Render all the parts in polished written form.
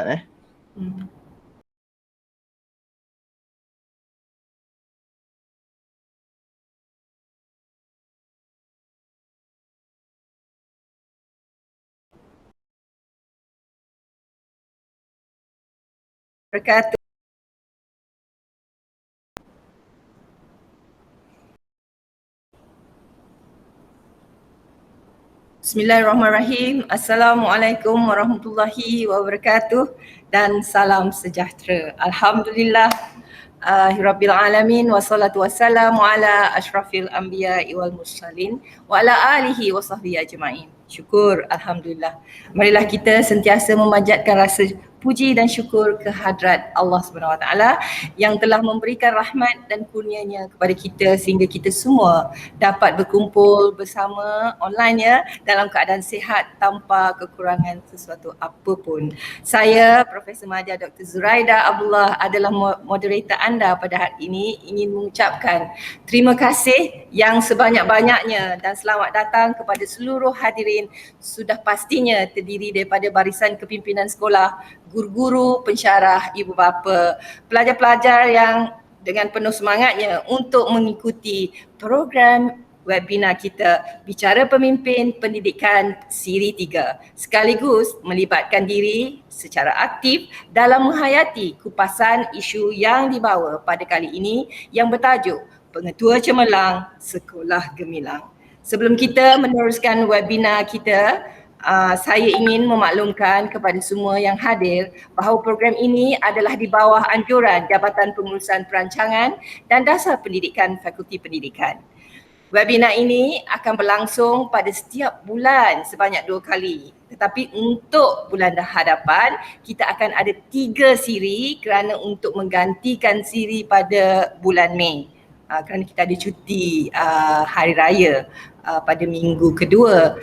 Ustaz Berkata Bismillahirrahmanirrahim. Assalamualaikum warahmatullahi wabarakatuh dan salam sejahtera. Alhamdulillah Rabbil alamin wassalatu wassalamu ala asyrafil anbiya wal mursalin wa ala alihi wa sahbihi ajma'in. Syukur, alhamdulillah. Marilah kita sentiasa memanjatkan rasa puji dan syukur kehadrat Allah SWT yang telah memberikan rahmat dan kurnianya kepada kita sehingga kita semua dapat berkumpul bersama online ya dalam keadaan sihat tanpa kekurangan sesuatu apapun. Saya Profesor Madya Dr. Zuraida Abdullah adalah moderator anda pada hari ini, ingin mengucapkan terima kasih yang sebanyak-banyaknya dan selamat datang kepada seluruh hadirin, sudah pastinya terdiri daripada barisan kepimpinan sekolah, guru-guru, pensyarah, ibu bapa, pelajar-pelajar yang dengan penuh semangatnya untuk mengikuti program webinar kita Bicara Pemimpin Pendidikan Siri 3 sekaligus melibatkan diri secara aktif dalam menghayati kupasan isu yang dibawa pada kali ini yang bertajuk Pengetua Cemerlang Sekolah Gemilang. Sebelum kita meneruskan webinar kita, saya ingin memaklumkan kepada semua yang hadir bahawa program ini adalah di bawah anjuran Jabatan Pengurusan Perancangan dan Dasar Pendidikan Fakulti Pendidikan. Webinar ini akan berlangsung pada setiap bulan sebanyak 2 kali. Tetapi untuk bulan hadapan, kita akan ada 3 siri kerana untuk menggantikan siri pada bulan Mei. Kerana kita ada cuti hari raya pada minggu kedua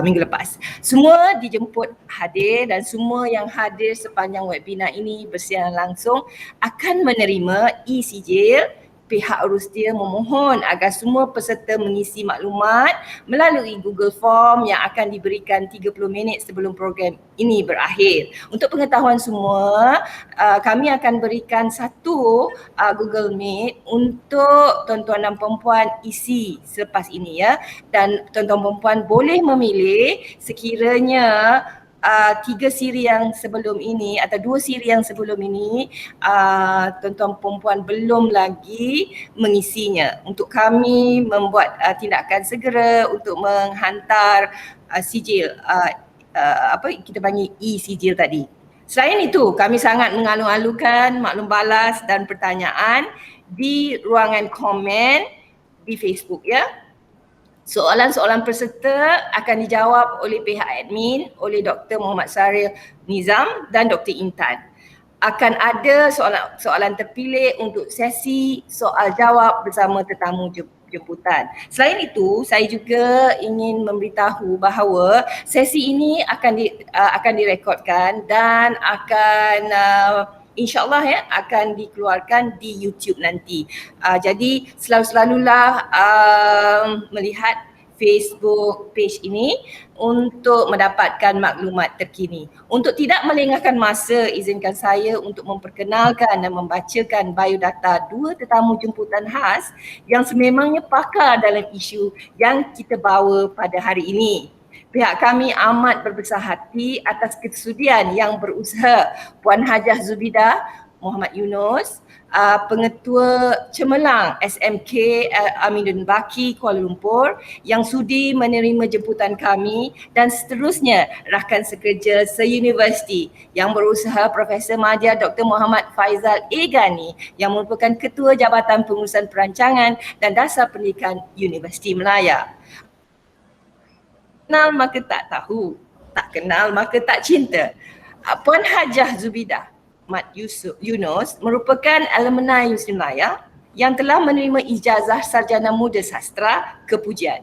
minggu lepas. Semua dijemput hadir dan semua yang hadir sepanjang webinar ini bersiaran langsung akan menerima e-sijil. Pihak urus dia memohon agar semua peserta mengisi maklumat melalui Google Form yang akan diberikan 30 minit sebelum program ini berakhir. Untuk pengetahuan semua, kami akan berikan satu Google Meet untuk tuan-tuan dan perempuan isi selepas ini ya. Dan tuan-tuan perempuan boleh memilih sekiranya 3 siri yang sebelum ini atau 2 siri yang sebelum ini tuan-tuan perempuan belum lagi mengisinya. Untuk kami membuat tindakan segera untuk menghantar sijil apa kita panggil e-sijil tadi. Selain itu, kami sangat mengalu-alukan maklum balas dan pertanyaan di ruangan komen di Facebook ya. Soalan-soalan peserta akan dijawab oleh pihak admin, oleh Dr. Muhammad Saril Nizam dan Dr. Intan. Akan ada soalan terpilih untuk sesi soal jawab bersama tetamu jemputan. Selain itu, saya juga ingin memberitahu bahawa sesi ini akan direkodkan dan akan InsyaAllah ya akan dikeluarkan di YouTube nanti. Jadi selalulah melihat Facebook page ini untuk mendapatkan maklumat terkini. Untuk tidak melengahkan masa, izinkan saya untuk memperkenalkan dan membacakan biodata 2 tetamu jemputan khas yang sememangnya pakar dalam isu yang kita bawa pada hari ini. Pihak kami amat berbesar hati atas kesudian yang berusaha Puan Hajah Zubidah Muhammad Yunus, Pengetua Cemerlang SMK Aminuddin Baki Kuala Lumpur yang sudi menerima jemputan kami dan seterusnya rakan sekerja se-universiti yang berusaha Profesor Madya Dr. Muhammad Faizal A. Ghani yang merupakan Ketua Jabatan Pengurusan Perancangan dan Dasar Pendidikan Universiti Melaya. Kenal maka tak tahu, tak kenal maka tak cinta. Puan Hajah Zubidah Mat Yunus merupakan alumni Universiti Melaya yang telah menerima ijazah Sarjana Muda Sastra Kepujian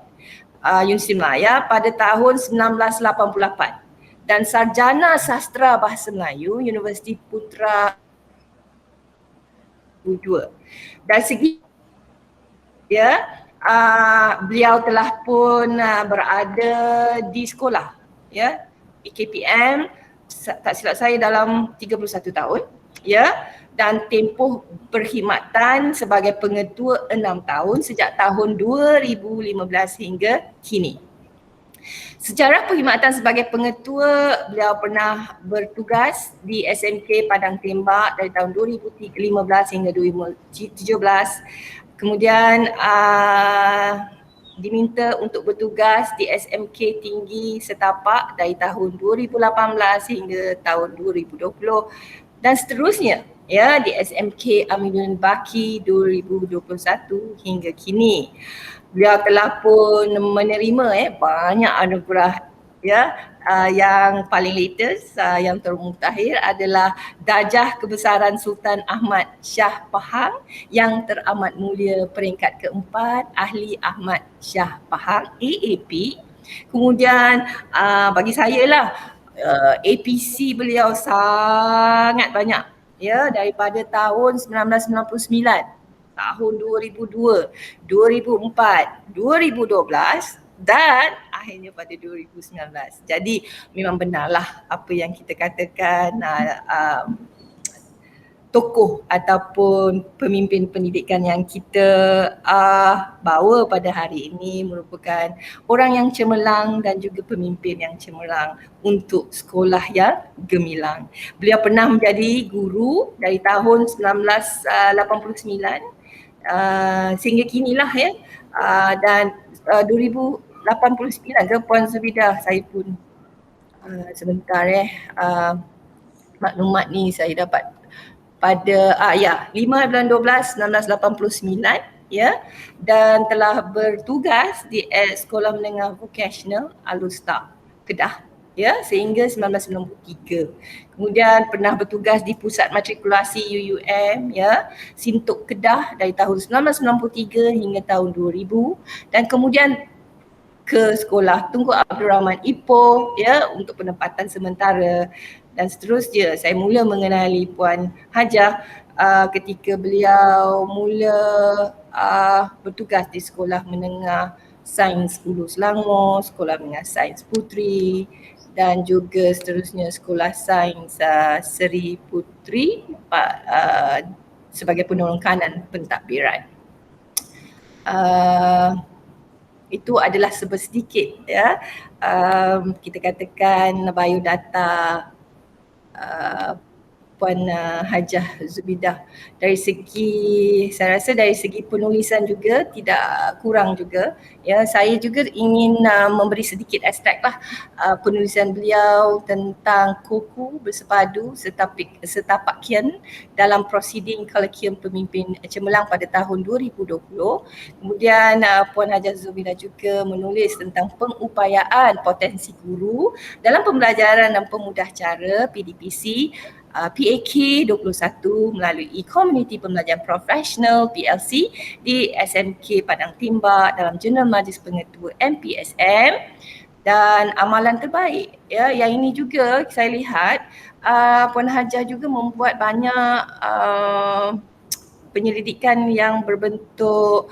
Universiti Melaya pada tahun 1988 dan Sarjana Sastra Bahasa Melayu Universiti Putra 2002. Dari segi beliau telah pun berada di sekolah ya, EKPM tak silap saya dalam 31 tahun, ya, dan tempoh perkhidmatan sebagai pengetua 6 tahun sejak tahun 2015 hingga kini. Sejarah perkhidmatan sebagai pengetua, beliau pernah bertugas di SMK Padang Tembak dari tahun 2015 hingga 2017. Kemudian diminta untuk bertugas di SMK Tinggi Setapak dari tahun 2018 hingga tahun 2020 dan seterusnya, ya, di SMK Aminuddin Baki 2021 hingga kini. Beliau telah pun menerima banyak anugerah, ya. Yang paling latest, yang termutakhir adalah Darjah Kebesaran Sultan Ahmad Shah Pahang yang teramat mulia peringkat keempat, Ahli Ahmad Shah Pahang AAP. Kemudian bagi saya lah, APC beliau sangat banyak, ya, daripada tahun 1999, tahun 2002, 2004, 2012 dan akhirnya pada 2019. Jadi memang benarlah apa yang kita katakan tokoh ataupun pemimpin pendidikan yang kita bawa pada hari ini merupakan orang yang cemerlang dan juga pemimpin yang cemerlang untuk sekolah yang gemilang. Beliau pernah menjadi guru dari tahun 1989 sehingga kinilah, ya, dan 2089 ke Puan Zubidah, saya pun sebentar maklumat ni saya dapat pada 5/12/1989, ya, dan telah bertugas di Sekolah Menengah Vocasional Alustar Kedah, ya, sehingga 1993. Kemudian pernah bertugas di Pusat Matrikulasi UUM, ya, Sintok Kedah dari tahun 1993 hingga tahun 2000 dan kemudian ke Sekolah Tunku Abdul Rahman Ipoh, ya, untuk penempatan sementara dan seterusnya. Saya mula mengenali Puan Hajah ketika beliau mula bertugas di Sekolah Menengah Sains Hulu Selangor, Sekolah Menengah Sains Puteri dan juga seterusnya Sekolah Sains Seri Puteri sebagai penolong kanan pentadbiran. Itu adalah sebersedikit, ya, kita katakan biodata Puan Hajah Zubidah. Dari segi, saya rasa dari segi penulisan juga tidak kurang juga, ya. Saya juga ingin memberi sedikit ekstrak lah penulisan beliau tentang kuku bersepadu setapak kian dalam prosiding Kolegium Pemimpin Cemerlang pada tahun 2020. Kemudian Puan Hajah Zubidah juga menulis tentang pengupayaan potensi guru dalam pembelajaran dan pemudah cara PDPC PAK 21 melalui Komuniti Pembelajaran Profesional PLC di SMK Padang Tembak dalam Jurnal Majlis Pengetua MPSM dan amalan terbaik, ya. Yang ini juga saya lihat Puan Hajah juga membuat banyak penyelidikan yang berbentuk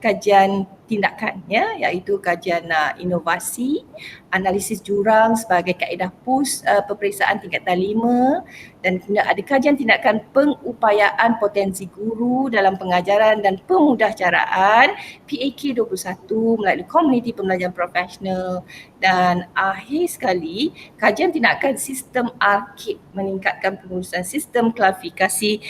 kajian tindakan, ya, iaitu kajian inovasi, analisis jurang sebagai kaedah PUS peperiksaan tingkatan 5 dan kemudian ada kajian tindakan pengupayaan potensi guru dalam pengajaran dan pemudahcaraan PAK 21 melalui Komuniti Pembelajaran Profesional dan akhir sekali kajian tindakan sistem ARKID meningkatkan pengurusan sistem klasifikasi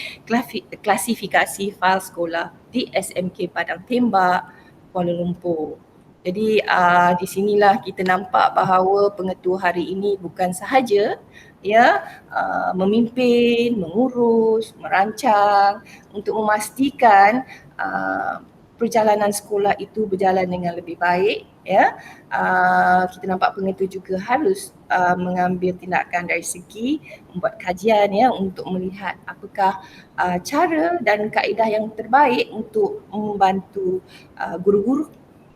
fail sekolah di SMK Padang Tembak, Kuala Lumpur. Jadi di sinilah kita nampak bahawa pengetua hari ini bukan sahaja, ya, memimpin, mengurus, merancang untuk memastikan perjalanan sekolah itu berjalan dengan lebih baik, ya. Kita nampak pengetua juga harus mengambil tindakan dari segi membuat kajian, ya, untuk melihat apakah cara dan kaedah yang terbaik untuk membantu guru-guru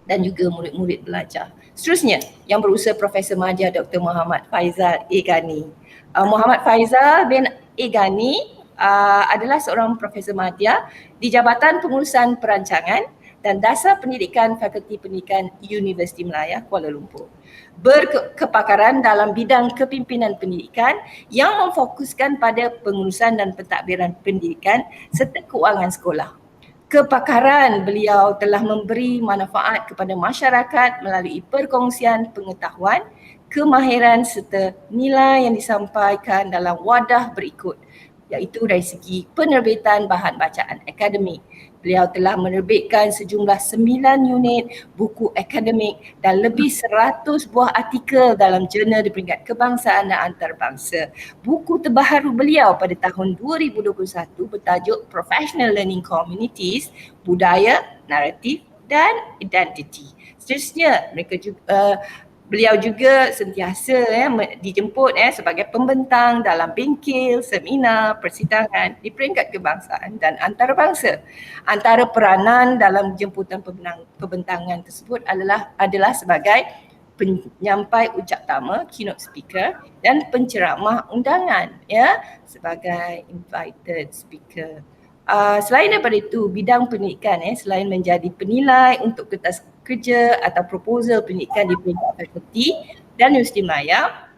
dan juga murid-murid belajar. Seterusnya, yang berusaha Profesor Madya Dr. Muhammad Faizal A. Ghani. Muhammad Faizal bin A. Ghani adalah seorang Profesor Madya di Jabatan Pengurusan Perancangan dan Dasar Pendidikan Fakulti Pendidikan Universiti Malaya Kuala Lumpur. Berkepakaran dalam bidang kepimpinan pendidikan yang memfokuskan pada pengurusan dan pentadbiran pendidikan serta keuangan sekolah. Kepakaran beliau telah memberi manfaat kepada masyarakat melalui perkongsian pengetahuan, kemahiran serta nilai yang disampaikan dalam wadah berikut, iaitu dari segi penerbitan bahan bacaan akademik. Beliau telah menerbitkan sejumlah 9 unit buku akademik dan lebih 100 buah artikel dalam jurnal di peringkat kebangsaan dan antarabangsa. Buku terbaru beliau pada tahun 2021 bertajuk Professional Learning Communities, Budaya, Naratif dan Identity. Seterusnya, beliau juga sentiasa dijemput sebagai pembentang dalam bingkil, seminar, persidangan di peringkat kebangsaan dan antarabangsa. Antara peranan dalam jemputan pembentangan tersebut adalah sebagai penyampai ucap tama, keynote speaker, dan penceramah undangan sebagai invited speaker. Selain daripada itu, bidang pendidikan selain menjadi penilai untuk kertas kerja atau proposal pendidikan di peringkat fakulti dan Universiti Malaya,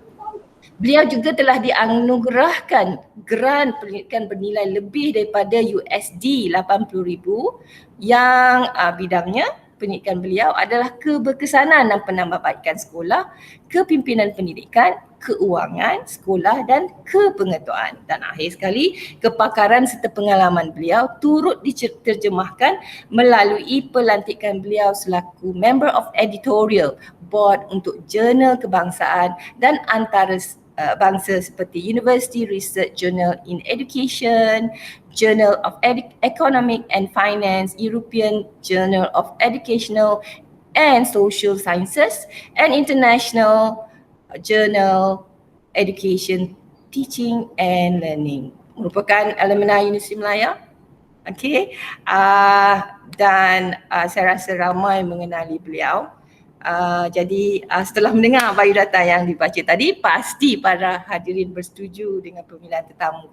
beliau juga telah dianugerahkan geran pendidikan bernilai lebih daripada USD 80,000 yang bidangnya pendidikan beliau adalah keberkesanan dan penambahbaikan sekolah, kepimpinan pendidikan, keuangan sekolah dan kepengetahuan. Dan akhir sekali, kepakaran serta pengalaman beliau turut diterjemahkan melalui pelantikan beliau selaku Member of Editorial Board untuk jurnal kebangsaan dan bangsa seperti University Research Journal in Education, Journal of Economic and Finance, European Journal of Educational and Social Sciences, and International Journal Education, Teaching and Learning. Merupakan alumni Universiti Malaya. Okey, dan saya rasa ramai mengenali beliau. Jadi setelah mendengar biodata yang dibaca tadi, pasti para hadirin bersetuju dengan pemilihan tetamu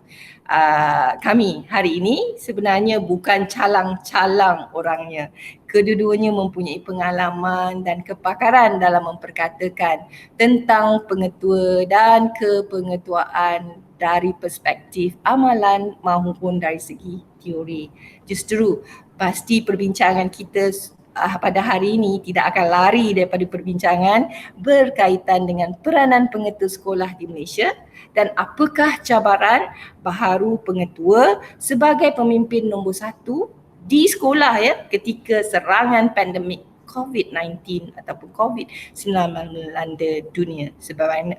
kami hari ini. Sebenarnya bukan calang-calang orangnya. Kedua-duanya mempunyai pengalaman dan kepakaran dalam memperkatakan tentang pengetua dan kepengetuaan dari perspektif amalan maupun dari segi teori. Justru pasti perbincangan kita pada hari ini tidak akan lari daripada perbincangan berkaitan dengan peranan pengetua sekolah di Malaysia dan apakah cabaran baharu pengetua sebagai pemimpin nombor satu di sekolah ketika serangan pandemik COVID-19 ataupun COVID-19 melanda dunia.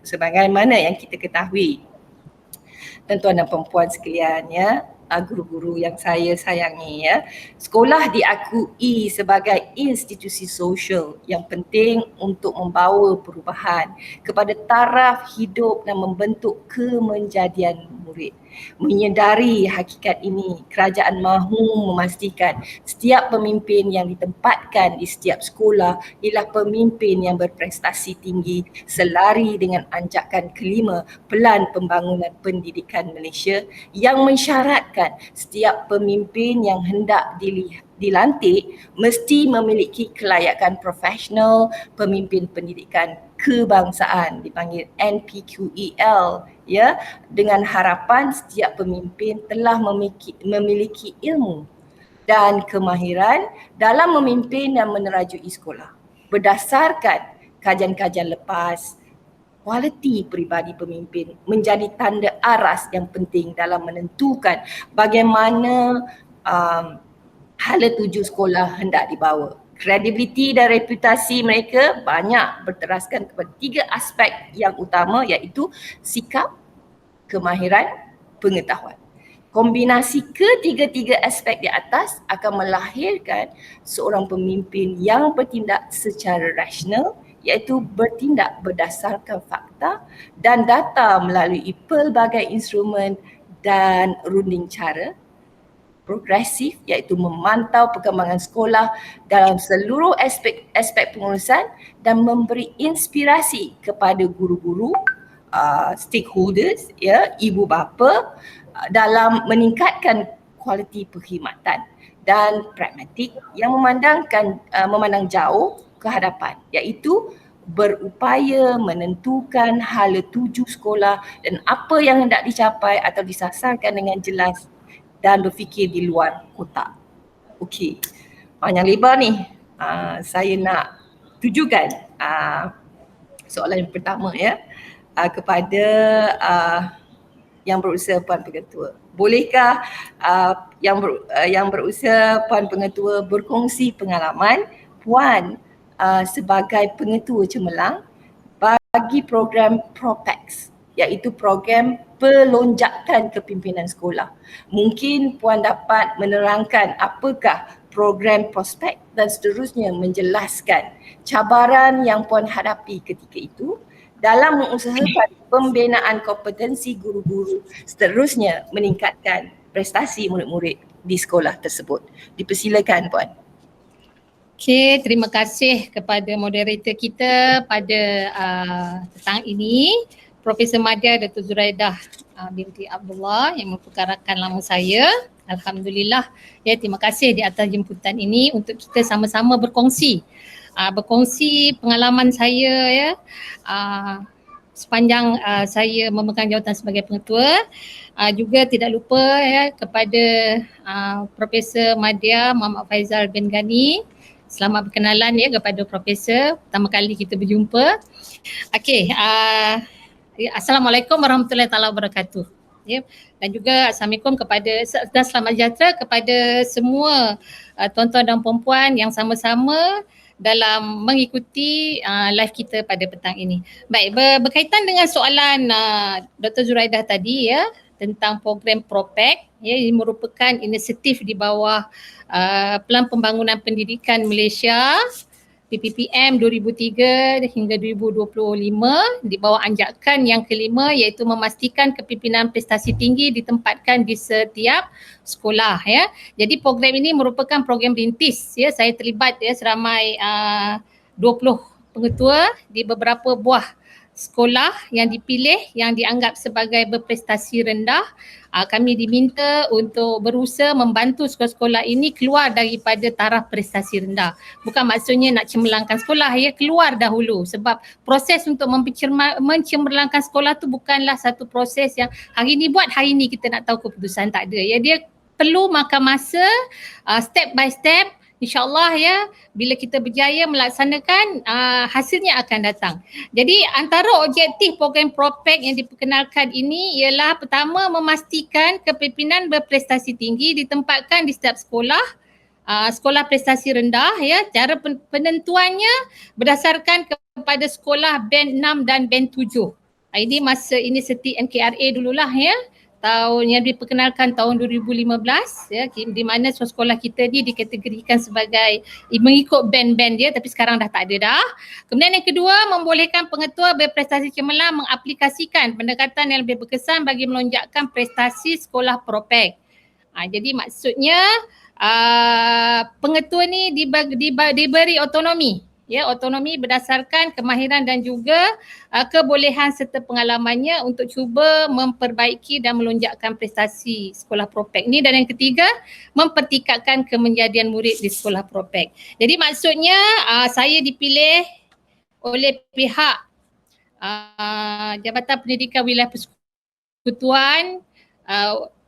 Sebagaimana yang kita ketahui, tuan-tuan dan perempuan sekalian, guru-guru yang saya sayangi, sekolah diakui sebagai institusi sosial yang penting untuk membawa perubahan kepada taraf hidup dan membentuk kemenjadian murid. Menyedari hakikat ini, kerajaan mahu memastikan setiap pemimpin yang ditempatkan di setiap sekolah ialah pemimpin yang berprestasi tinggi selari dengan anjakan kelima Pelan Pembangunan Pendidikan Malaysia yang mensyaratkan setiap pemimpin yang hendak dilantik mesti memiliki kelayakan profesional pemimpin pendidikan kebangsaan, dipanggil NPQEL, dengan harapan setiap pemimpin telah memiliki ilmu dan kemahiran dalam memimpin dan menerajui sekolah. Berdasarkan kajian-kajian lepas, kualiti peribadi pemimpin menjadi tanda aras yang penting dalam menentukan bagaimana hala tuju sekolah hendak dibawa. Kredibiliti dan reputasi mereka banyak berteraskan kepada 3 aspek yang utama, iaitu sikap, kemahiran, pengetahuan. Kombinasi ketiga-tiga aspek di atas akan melahirkan seorang pemimpin yang bertindak secara rasional, iaitu bertindak berdasarkan fakta dan data melalui pelbagai instrumen dan runding cara. Progresif, iaitu memantau perkembangan sekolah dalam seluruh aspek pengurusan dan memberi inspirasi kepada guru-guru, stakeholders, ibu bapa dalam meningkatkan kualiti perkhidmatan. dan pragmatik yang memandang jauh ke hadapan, iaitu berupaya menentukan hala tuju sekolah dan apa yang hendak dicapai atau disasarkan dengan jelas dan berfikir di luar kotak. Okey, panjang lebar ni. Saya nak tujukan soalan yang pertama kepada yang berusia Puan Pengetua. Bolehkah yang berusia Puan Pengetua berkongsi pengalaman Puan sebagai Pengetua Cemerlang bagi program PROPEX, iaitu program pelonjakan kepimpinan sekolah. Mungkin Puan dapat menerangkan apakah program prospek dan seterusnya, menjelaskan cabaran yang Puan hadapi ketika itu dalam mengusahakan pembinaan kompetensi guru-guru, seterusnya meningkatkan prestasi murid-murid di sekolah tersebut. Dipersilakan Puan. Okey, terima kasih kepada moderator kita pada petang ini, Profesor Madya Datuk Zuraidah binti Abdullah yang merupakan rakan lama saya. Alhamdulillah, terima kasih di atas jemputan ini untuk kita sama-sama berkongsi pengalaman saya sepanjang saya memegang jawatan sebagai pengetua. Juga tidak lupa kepada Profesor Madya Muhammad Faizal bin Ghani. Selamat berkenalan kepada Profesor, pertama kali kita berjumpa. Okey, Assalamualaikum warahmatullahi wabarakatuh. Dan juga Assalamualaikum dan selamat sejahtera kepada semua tuan-tuan dan puan-puan yang sama-sama dalam mengikuti live kita pada petang ini. Baik, berkaitan dengan soalan Dr. Zuraidah tadi tentang program PROPEC, ini merupakan inisiatif di bawah Pelan Pembangunan Pendidikan Malaysia PPPM 2003 hingga 2025 di bawah anjakan yang kelima, iaitu memastikan kepimpinan prestasi tinggi ditempatkan di setiap sekolah. Jadi program ini merupakan program rintis. Saya terlibat seramai 20 pengetua di beberapa buah sekolah yang dipilih yang dianggap sebagai berprestasi rendah. Kami diminta untuk berusaha membantu sekolah-sekolah ini keluar daripada taraf prestasi rendah. Bukan maksudnya nak cemerlangkan sekolah, keluar dahulu, sebab proses untuk mencemerlangkan sekolah tu bukanlah satu proses yang hari ni buat, hari ni kita nak tahu keputusan, tak ada. Dia perlu makan masa, step by step. InsyaAllah bila kita berjaya melaksanakan, hasilnya akan datang. Jadi antara objektif program PROPEC yang diperkenalkan ini ialah pertama, memastikan kepimpinan berprestasi tinggi ditempatkan di setiap sekolah, sekolah prestasi rendah. Cara penentuannya berdasarkan kepada sekolah band 6 dan band 7. Ini masa inisiatif NKRA dululah tahun yang diperkenalkan tahun 2015 di mana sekolah kita ni dikategorikan sebagai mengikut band-band dia, tapi sekarang dah tak ada dah. Kemudian yang kedua, membolehkan pengetua berprestasi cemerlang mengaplikasikan pendekatan yang lebih berkesan bagi melonjakkan prestasi sekolah PROPEC. Jadi maksudnya pengetua ni diberi otonomi. Otonomi berdasarkan kemahiran dan juga kebolehan serta pengalamannya untuk cuba memperbaiki dan melonjakkan prestasi sekolah PROPEC ni. Dan yang ketiga, mempertingkatkan kemenjadian murid di sekolah PROPEC. Jadi maksudnya saya dipilih oleh pihak Jabatan Pendidikan Wilayah Persekutuan.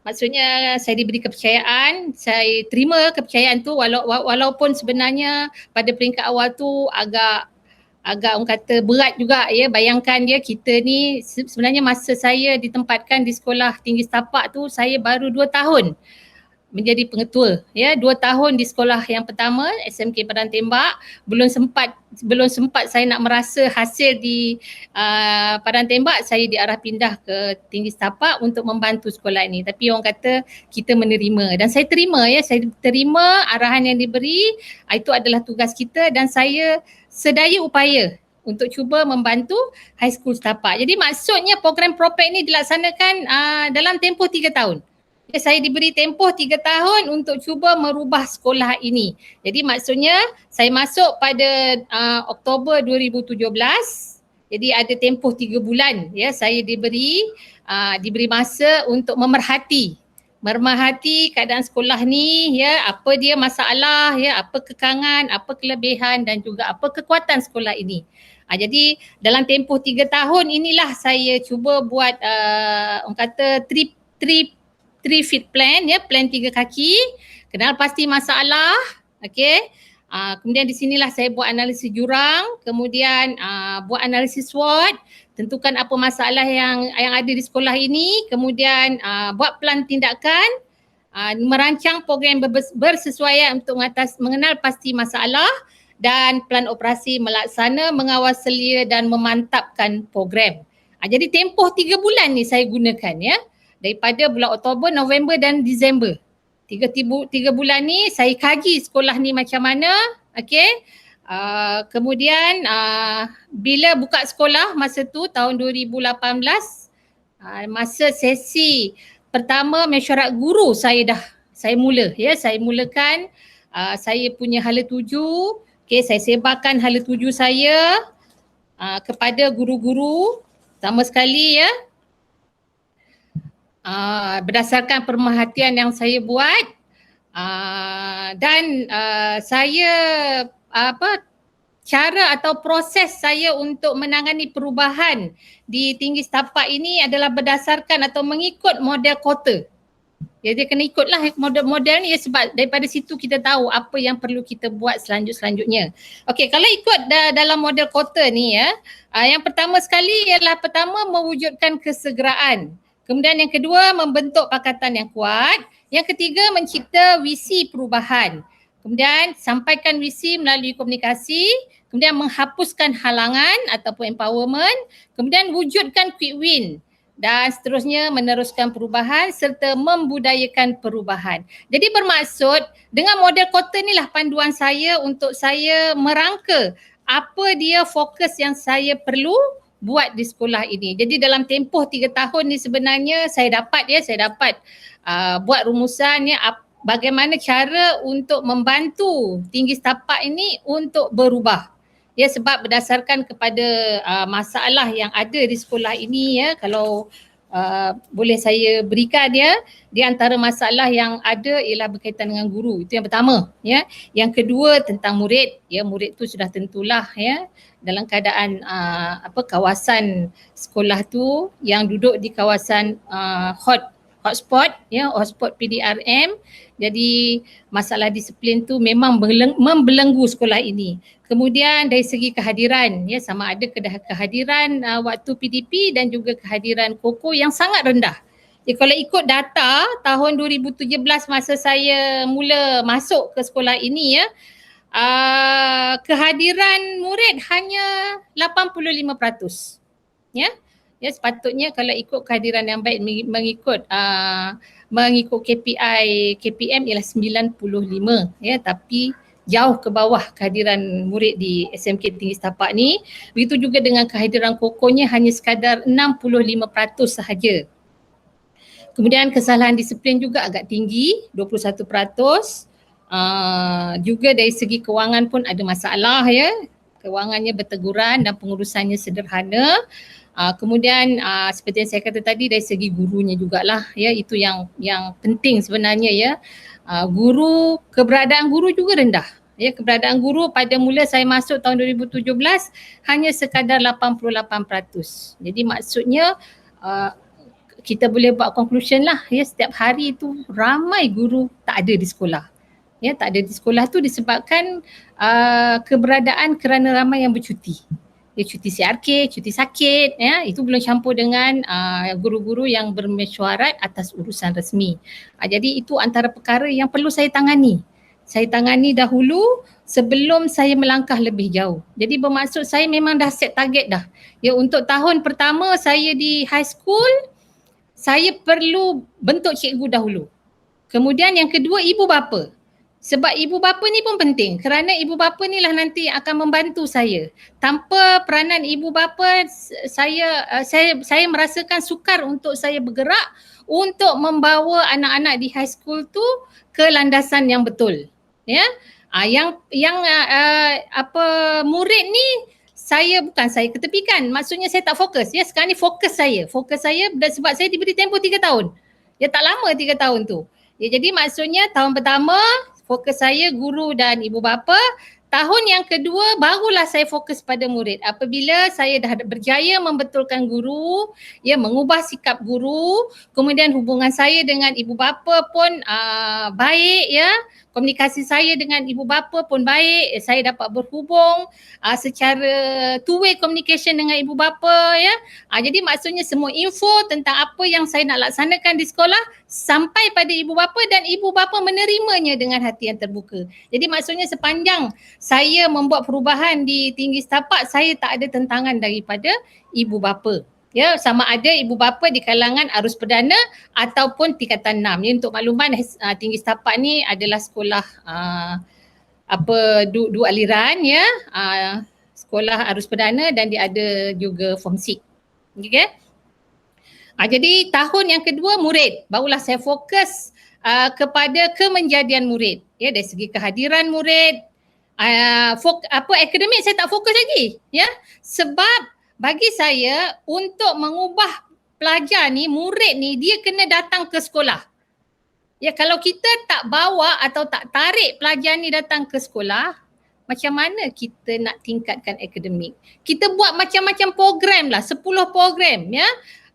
Maksudnya saya diberi kepercayaan, saya terima kepercayaan tu walaupun sebenarnya pada peringkat awal tu agak orang kata berat juga. Bayangkan kita ni sebenarnya masa saya ditempatkan di sekolah tinggi setapak tu, saya baru 2 tahun menjadi pengetua. 2 tahun di sekolah yang pertama SMK Padang Tembak, belum sempat saya nak merasa hasil di Padang Tembak, saya diarah pindah ke tinggi setapak untuk membantu sekolah ini. Tapi orang kata kita menerima, dan saya terima saya terima arahan yang diberi. Itu adalah tugas kita dan saya sedaya upaya untuk cuba membantu high school setapak. Jadi maksudnya program PROPEC ini dilaksanakan dalam tempoh 3 tahun. Saya diberi tempoh 3 tahun untuk cuba merubah sekolah ini. Jadi maksudnya saya masuk pada Oktober 2017. Jadi ada tempoh 3 bulan saya diberi masa untuk memerhati mermahati keadaan sekolah ni, ya, apa dia masalah, ya, apa kekangan, apa kelebihan dan juga apa kekuatan sekolah ini. Jadi dalam tempoh 3 tahun inilah saya cuba buat orang kata three feet plan, ya, plan 3 kaki, kenal pasti masalah, okey. Kemudian di sinilah saya buat analisis jurang, kemudian buat analisis SWOT, tentukan apa masalah yang ada di sekolah ini, kemudian buat plan tindakan, merancang program bersesuaian untuk mengenal pasti masalah dan plan operasi melaksana, mengawal selia dan memantapkan program. Jadi tempoh 3 bulan ni saya gunakan, ya, daripada bulan Oktober, November dan Disember. Tiga bulan ni saya kaji sekolah ni macam mana, okey. Kemudian bila buka sekolah masa tu tahun 2018, masa sesi pertama mesyuarat guru saya mulakan, saya punya hala tuju, okey, saya sebarkan hala tuju saya kepada guru-guru sama sekali, ya. Berdasarkan pemerhatian yang saya buat, dan saya cara atau proses saya untuk menangani perubahan di tinggi setapak ini adalah berdasarkan atau mengikut model kota. Jadi kena ikutlah model ni, ya, sebab daripada situ kita tahu apa yang perlu kita buat selanjutnya. Okey, kalau ikut dalam model kota ni, ya, yang pertama sekali ialah mewujudkan kesegeraan. Kemudian yang kedua, membentuk pakatan yang kuat. Yang ketiga, mencipta visi perubahan. Kemudian sampaikan visi melalui komunikasi. Kemudian menghapuskan halangan ataupun empowerment. Kemudian wujudkan quick win. Dan seterusnya meneruskan perubahan serta membudayakan perubahan. Jadi bermaksud dengan model kota ni lah panduan saya untuk saya merangka apa dia fokus yang saya perlu buat di sekolah ini. Jadi dalam tempoh 3 tahun ni sebenarnya saya dapat buat rumusan, ya, bagaimana cara untuk membantu tinggi setapak ini untuk berubah. Ya, sebab berdasarkan kepada masalah yang ada di sekolah ini, ya, kalau boleh saya berikan, ya, di antara masalah yang ada ialah berkaitan dengan guru. Itu yang pertama, ya. Yang kedua tentang murid, ya, murid tu sudah tentulah, ya, dalam keadaan kawasan sekolah tu yang duduk di kawasan hotspot, ya, hotspot PDRM. Jadi masalah disiplin tu memang membelenggu sekolah ini. Kemudian dari segi kehadiran, ya, sama ada kehadiran waktu PDP dan juga kehadiran KOKO yang sangat rendah. Kalau ikut data tahun 2017 masa saya mula masuk ke sekolah ini, ya, kehadiran murid hanya 85%. Ya. Ya, sepatutnya kalau ikut kehadiran yang baik mengikut KPM ialah 95, ya, tapi jauh ke bawah kehadiran murid di SMK Tinggi Setapak ni. Begitu juga dengan kehadiran kokonya hanya sekadar 65% sahaja. Kemudian kesalahan disiplin juga agak tinggi, 21%. Juga dari segi kewangan pun ada masalah, ya. Kewangannya berteguran dan pengurusannya sederhana. Kemudian seperti yang saya kata tadi, dari segi gurunya jugalah, ya, itu yang penting sebenarnya, ya. Keberadaan guru juga rendah. Ya, keberadaan guru pada mula saya masuk tahun 2017 hanya sekadar 88%. Jadi maksudnya kita boleh buat conclusion lah, ya, setiap hari itu ramai guru tak ada di sekolah. Ya, tak ada di sekolah tu disebabkan keberadaan kerana ramai yang bercuti. Ya, cuti CRK, cuti sakit, ya, itu belum campur dengan guru-guru yang bermesyuarat atas urusan resmi. Jadi itu antara perkara yang perlu saya tangani. Saya tangani dahulu sebelum saya melangkah lebih jauh. Jadi bermaksud saya memang dah set target dah. Ya, untuk tahun pertama saya di high school, saya perlu bentuk cikgu dahulu. Kemudian yang kedua, ibu bapa. Sebab ibu bapa ni pun penting, kerana ibu bapa ni lah nanti akan membantu saya. Tanpa peranan ibu bapa, saya merasakan sukar untuk saya bergerak untuk membawa anak-anak di high school tu ke landasan yang betul. Ya, murid ni bukan saya ketepikan. Maksudnya saya tak fokus. Ya, sekarang ni fokus saya sebab saya diberi tempoh 3 tahun. Ya tak lama 3 tahun tu. Ya, jadi maksudnya tahun pertama fokus saya guru dan ibu bapa. Tahun yang kedua barulah saya fokus pada murid. Apabila saya dah berjaya membetulkan guru, ya, mengubah sikap guru, kemudian hubungan saya dengan ibu bapa pun baik, ya. Komunikasi saya dengan ibu bapa pun baik. Saya dapat berhubung secara two-way communication dengan ibu bapa, ya. Jadi maksudnya semua info tentang apa yang saya nak laksanakan di sekolah sampai pada ibu bapa dan ibu bapa menerimanya dengan hati yang terbuka. Jadi maksudnya sepanjang saya membuat perubahan di tinggi setapak, saya tak ada tentangan daripada ibu bapa. Ya, sama ada ibu bapa di kalangan arus perdana ataupun tingkatan 6. Ini untuk makluman, tinggi setapak ni adalah sekolah dua aliran, ya. Sekolah arus perdana dan dia ada juga form 6. Okay? Jadi tahun yang kedua murid, barulah saya fokus kepada kemenjadian murid. Ya, dari segi kehadiran murid, akademik saya tak fokus lagi, ya. Sebab bagi saya untuk mengubah pelajar ni, murid ni, dia kena datang ke sekolah. Ya, kalau kita tak bawa atau tak tarik pelajar ni datang ke sekolah, macam mana kita nak tingkatkan akademik? Kita buat macam-macam program lah, 10 program, ya.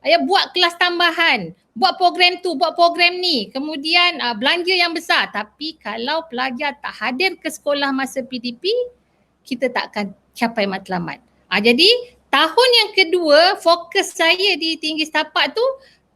Buat kelas tambahan, buat program tu, buat program ni, kemudian belanja yang besar. Tapi kalau pelajar tak hadir ke sekolah masa PDP, kita tak akan capai matlamat. Jadi tahun yang kedua fokus saya di tinggi setapak tu,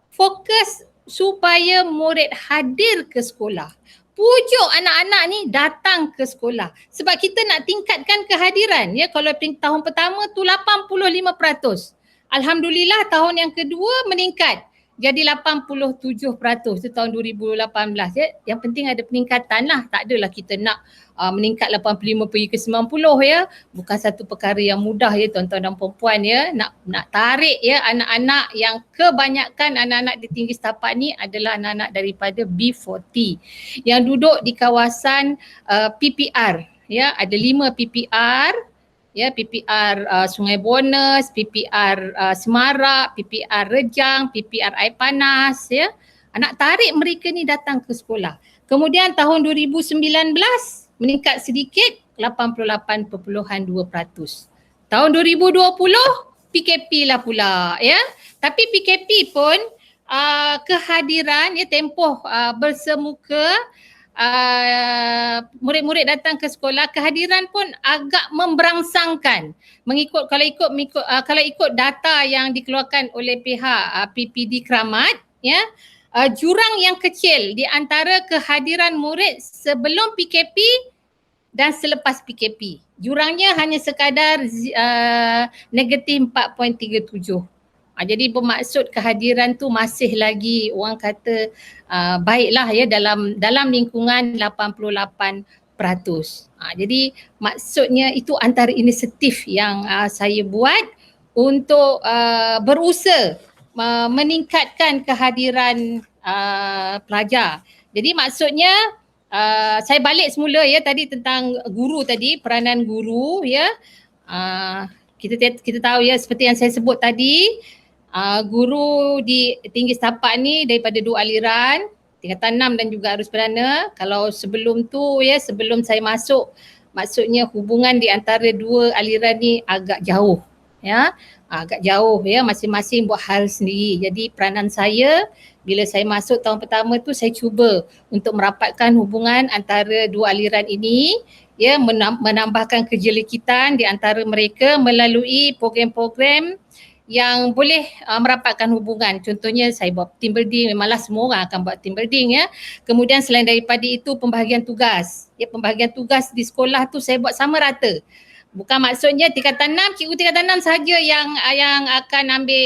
fokus supaya murid hadir ke sekolah. Pujuk anak-anak ni datang ke sekolah. Sebab kita nak tingkatkan kehadiran. Ya, kalau tahun pertama tu 85%. Alhamdulillah tahun yang kedua meningkat jadi 87%. Itu tahun 2018. Ya. Yang penting ada peningkatan lah. Tak adalah kita nak meningkat 85 pergi ke 90, ya. Bukan satu perkara yang mudah, ya, tuan-tuan dan puan-puan, ya. Nak tarik, ya, anak-anak yang kebanyakan anak-anak di tinggi setapak ni adalah anak-anak daripada B40 yang duduk di kawasan PPR. Ya, ada 5 PPR. Ya, PPR Sungai Bonus, PPR Semarak, PPR Rejang, PPR Air Panas, ya. Nak tarik mereka ni datang ke sekolah. Kemudian tahun 2019 meningkat sedikit 88.2%. Tahun 2020 PKP lah pula, ya. Tapi PKP pun kehadiran, ya, tempoh bersemuka murid-murid datang ke sekolah, kehadiran pun agak memberangsangkan mengikut kalau ikut data yang dikeluarkan oleh pihak PPD Kramat, ya. Jurang yang kecil di antara kehadiran murid sebelum PKP dan selepas PKP. Jurangnya hanya sekadar negatif 4.37. Jadi bermaksud kehadiran tu masih lagi orang kata baiklah, ya, dalam lingkungan 88%. Jadi maksudnya itu antara inisiatif yang saya buat untuk berusaha meningkatkan kehadiran pelajar. Jadi maksudnya saya balik semula, ya, tadi tentang guru tadi, peranan guru, ya. Kita tahu, ya, seperti yang saya sebut tadi, guru di tinggi setapak ni daripada 2 aliran, tingkatan 6 dan juga arus perdana. Kalau sebelum tu, ya, sebelum saya masuk, maksudnya hubungan di antara 2 aliran ni agak jauh, ya. Agak jauh, ya, masing-masing buat hal sendiri. Jadi peranan saya bila saya masuk tahun pertama tu, saya cuba untuk merapatkan hubungan antara 2 aliran ini, ya, menambahkan kejelikitan di antara mereka melalui program-program yang boleh merapatkan hubungan. Contohnya saya buat team building, memanglah semua orang akan buat team building, ya. Kemudian selain daripada itu pembahagian tugas. Ya, pembahagian tugas di sekolah tu saya buat sama rata. Bukan maksudnya tingkatan 6, cikgu tingkatan 6 sahaja yang akan ambil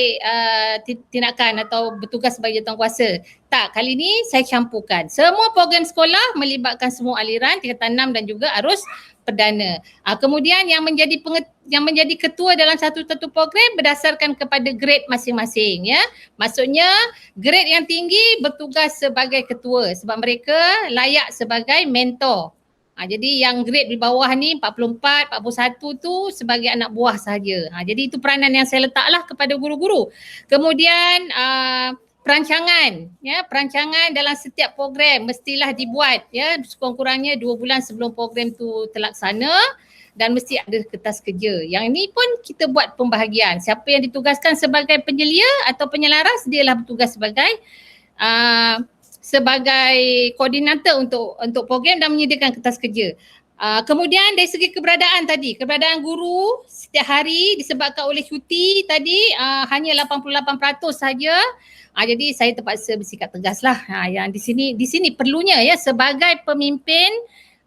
tindakan atau bertugas sebagai jawatankuasa. Tak, kali ni saya campurkan. Semua program sekolah melibatkan semua aliran, tingkatan 6 dan juga arus perdana. Kemudian yang menjadi ketua dalam satu-satu program berdasarkan kepada grade masing-masing, ya. Maksudnya grade yang tinggi bertugas sebagai ketua sebab mereka layak sebagai mentor. Jadi yang grade di bawah ni 44, 41 tu sebagai anak buah sahaja. Jadi itu peranan yang saya letaklah kepada guru-guru. Kemudian perancangan, ya, perancangan dalam setiap program mestilah dibuat, ya, sekurang-kurangnya 2 bulan sebelum program tu terlaksana, dan mesti ada kertas kerja. Yang ini pun kita buat pembahagian. Siapa yang ditugaskan sebagai penyelia atau penyelaras, dialah bertugas sebagai koordinator untuk program dan menyediakan kertas kerja. Kemudian dari segi keberadaan tadi, keberadaan guru setiap hari disebabkan oleh cuti tadi hanya 88% saja. Jadi saya terpaksa bersikap tegaslah. Yang di sini perlunya, ya, sebagai pemimpin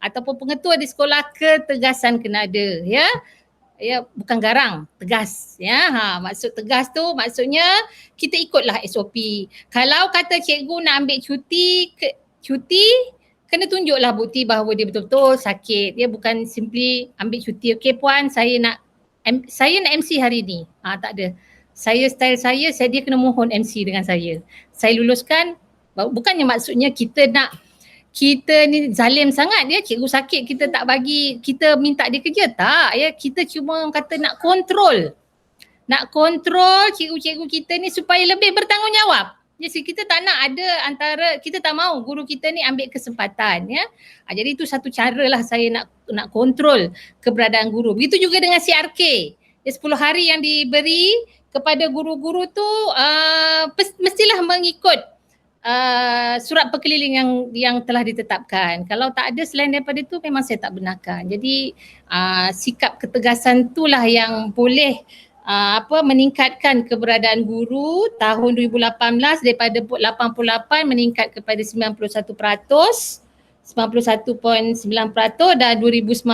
ataupun pengetua di sekolah, ketegasan kena ada, ya. Ya, bukan garang, tegas, ya. Maksud tegas tu maksudnya kita ikutlah SOP. Kalau kata cikgu nak ambil cuti kena tunjuklah bukti bahawa dia betul-betul sakit. Dia bukan simply ambil cuti. Okey puan, saya nak MC hari ni. Tak ada. Style saya dia kena mohon MC dengan saya. Saya luluskan. Bukannya maksudnya kita ni zalim sangat, ya, cikgu sakit kita tak bagi, kita minta dia kerja, tak, ya. Kita cuma kata nak kontrol cikgu-cikgu kita ni supaya lebih bertanggungjawab. Jadi kita tak nak ada kita tak mahu guru kita ni ambil kesempatan, ya. Jadi itu satu cara lah saya nak kontrol keberadaan guru. Begitu juga dengan CRK. Ya, 10 hari yang diberi kepada guru-guru tu mestilah mengikut surat perkeliling yang telah ditetapkan. Kalau tak ada selain daripada itu, memang saya tak benarkan. Jadi sikap ketegasan itulah yang boleh meningkatkan keberadaan guru. Tahun 2018 daripada 88 meningkat kepada 91%, 91.9%, dan 2019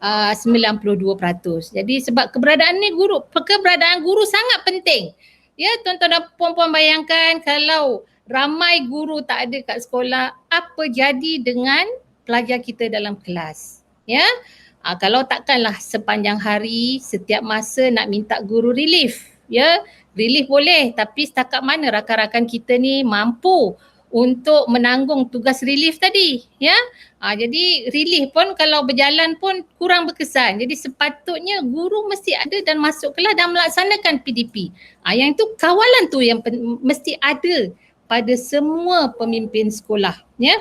92%. Jadi sebab keberadaan guru sangat penting. Ya, tuan-tuan dan puan-puan, bayangkan kalau ramai guru tak ada kat sekolah, apa jadi dengan pelajar kita dalam kelas, ya? Kalau takkanlah sepanjang hari setiap masa nak minta guru relief, ya. Relief boleh, tapi setakat mana rakan-rakan kita ni mampu untuk menanggung tugas relief tadi, ya. Jadi relief pun kalau berjalan pun kurang berkesan. Jadi sepatutnya guru mesti ada dan masuk kelas dan melaksanakan PDP. Yang itu kawalan tu yang mesti ada pada semua pemimpin sekolah, ya.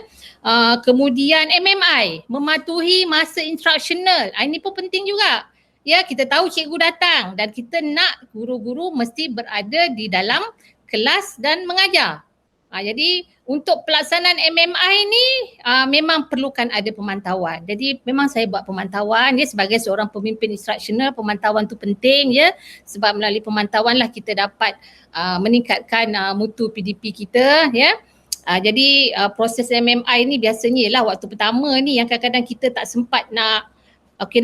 Kemudian MMI, mematuhi masa instructional. Ini pun penting juga. Ya, kita tahu cikgu datang dan kita nak guru-guru mesti berada di dalam kelas dan mengajar. Jadi untuk pelaksanaan MMI ni memang perlukan ada pemantauan. Jadi memang saya buat pemantauan, ya, sebagai seorang pemimpin instructional. Pemantauan tu penting, ya, sebab melalui pemantauan lah kita dapat meningkatkan mutu PDP kita, ya. Jadi proses MMI ni biasanya lah waktu pertama ni yang kadang-kadang kita tak sempat nak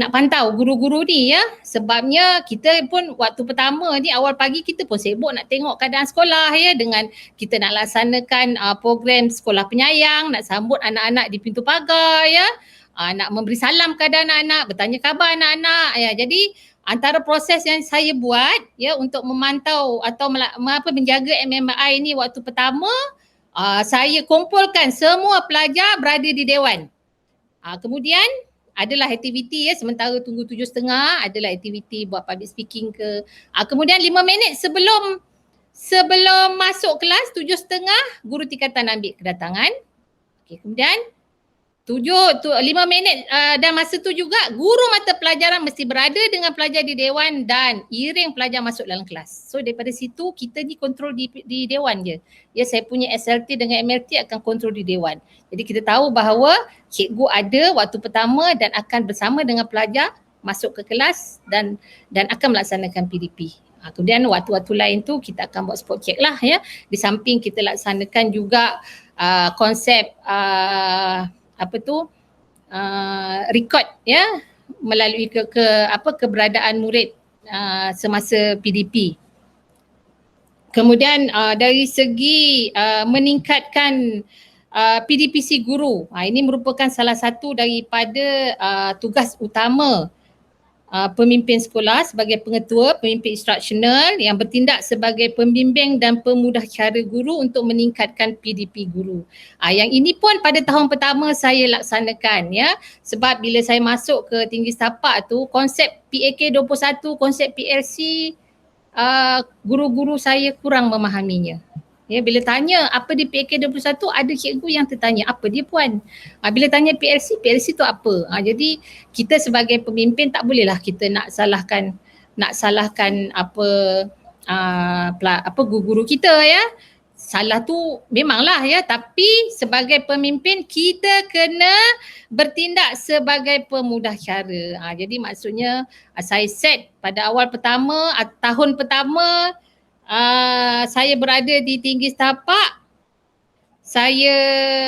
pantau guru-guru ni, ya. Sebabnya kita pun waktu pertama ni awal pagi kita pun sibuk nak tengok keadaan sekolah, ya, dengan kita nak laksanakan program sekolah penyayang, nak sambut anak-anak di pintu pagar, ya. Nak memberi salam kepada anak-anak, bertanya khabar anak-anak, ya. Jadi antara proses yang saya buat, ya, untuk memantau atau menjaga MMI ni waktu pertama, saya kumpulkan semua pelajar berada di dewan. Kemudian adalah aktiviti, ya, sementara tunggu 7.30 adalah aktiviti buat public speaking ke. Kemudian 5 minit sebelum masuk kelas 7.30 guru tingkatan ambil kedatangan. Kemudian 5 minit dan masa tu juga guru mata pelajaran mesti berada dengan pelajar di dewan dan iring pelajar masuk dalam kelas. So daripada situ kita ni kontrol di dewan je. Ya, saya punya SLT dengan MLT akan kontrol di dewan. Jadi kita tahu bahawa cikgu ada waktu pertama dan akan bersama dengan pelajar masuk ke kelas dan akan melaksanakan PDP. Kemudian waktu-waktu lain tu kita akan buat spot check lah, ya. Di samping kita laksanakan juga konsep record, ya, melalui keberadaan murid semasa PDP. Kemudian dari segi meningkatkan PDPC guru, ini merupakan salah satu daripada tugas utama pemimpin sekolah sebagai pengetua, pemimpin instructional yang bertindak sebagai pembimbing dan pemudah cara guru untuk meningkatkan PDP guru. Yang ini pun pada tahun pertama saya laksanakan, ya, sebab bila saya masuk ke tinggi setapak tu konsep PAK 21, konsep PLC, guru-guru saya kurang memahaminya. Ya, bila tanya apa dia PAK21, ada cikgu yang tertanya apa dia puan. Bila tanya PLC tu apa? Jadi kita sebagai pemimpin tak bolehlah kita nak salahkan apa guru-guru kita ya. Salah tu memanglah ya, tapi sebagai pemimpin kita kena bertindak sebagai pemudah cara. Jadi maksudnya saya set pada awal pertama, tahun pertama saya berada di tinggi setapak, saya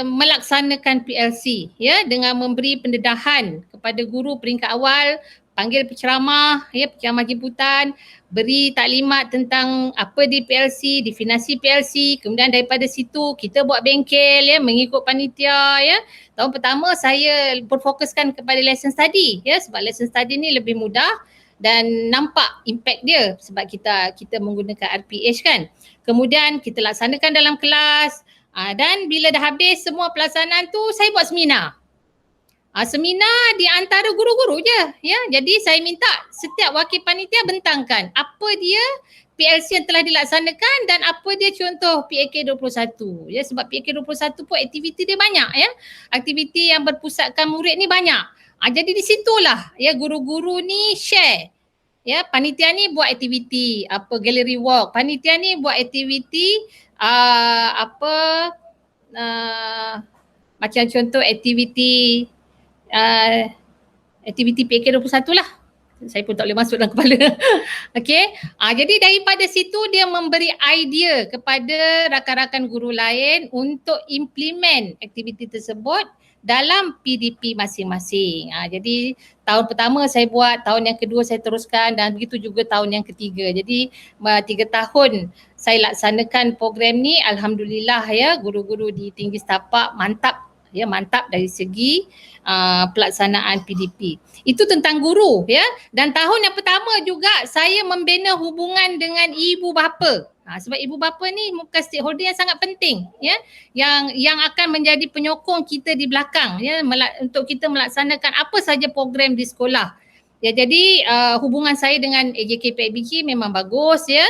melaksanakan PLC ya, dengan memberi pendedahan kepada guru peringkat awal, panggil penceramah ya, penceramah jemputan, beri taklimat tentang apa di PLC, definasi PLC, kemudian daripada situ kita buat bengkel ya, mengikut panitia ya. Tahun pertama saya berfokuskan kepada lesson study ya, sebab lesson study ni lebih mudah dan nampak impact dia sebab kita menggunakan RPH kan. Kemudian kita laksanakan dalam kelas dan bila dah habis semua pelaksanaan tu saya buat seminar. Seminar di antara guru-guru je ya. Jadi saya minta setiap wakil panitia bentangkan apa dia PLC yang telah dilaksanakan dan apa dia contoh PAK21 ya, sebab PAK21 pun aktiviti dia banyak ya. Aktiviti yang berpusatkan murid ni banyak. Jadi di situlah ya guru-guru ni share. Ya, panitia ni buat aktiviti apa gallery walk, panitia ni buat aktiviti macam contoh aktiviti PAK21 lah. Saya pun tak boleh masuk dalam kepala. Okey. Jadi daripada situ dia memberi idea kepada rakan-rakan guru lain untuk implement aktiviti tersebut dalam PDP masing-masing. Jadi tahun pertama saya buat, tahun yang kedua saya teruskan dan begitu juga tahun yang ketiga. Jadi 3 tahun saya laksanakan program ni, alhamdulillah ya, guru-guru di tinggi setapak mantap ya, mantap dari segi pelaksanaan PDP. Itu tentang guru ya. Dan tahun yang pertama juga saya membina hubungan dengan ibu bapa. Sebab ibu bapa ni bukan stakeholder yang sangat penting ya, yang akan menjadi penyokong kita di belakang ya, untuk kita melaksanakan apa saja program di sekolah. Ya, jadi hubungan saya dengan AJK PABG memang bagus ya.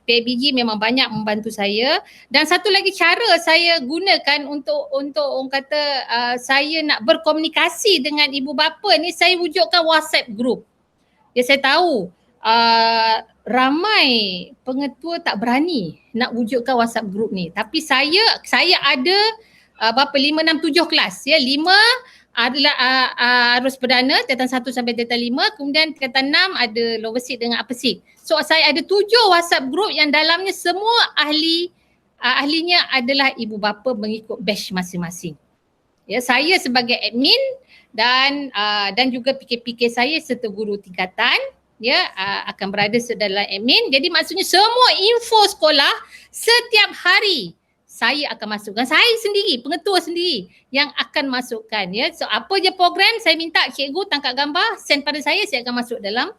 PABG memang banyak membantu saya, dan satu lagi cara saya gunakan untuk orang kata saya nak berkomunikasi dengan ibu bapa ni, saya wujudkan WhatsApp group. Ya, saya tahu ramai pengetua tak berani nak wujudkan WhatsApp group ni, tapi saya ada berapa 5, 6, 7 kelas ya. 5 adalah arus perdana tingkatan 1 sampai tingkatan 5, kemudian tingkatan 6 ada lower seat dengan upper seat. So saya ada 7 WhatsApp group yang dalamnya semua ahlinya adalah ibu bapa mengikut batch masing-masing. Ya, saya sebagai admin dan juga PK-PK saya serta guru tingkatan ya akan berada dalam admin. Jadi maksudnya semua info sekolah setiap hari saya akan masukkan, saya sendiri, pengetua sendiri yang akan masukkan ya. So apa je program saya minta cikgu tangkap gambar, send pada saya akan masuk dalam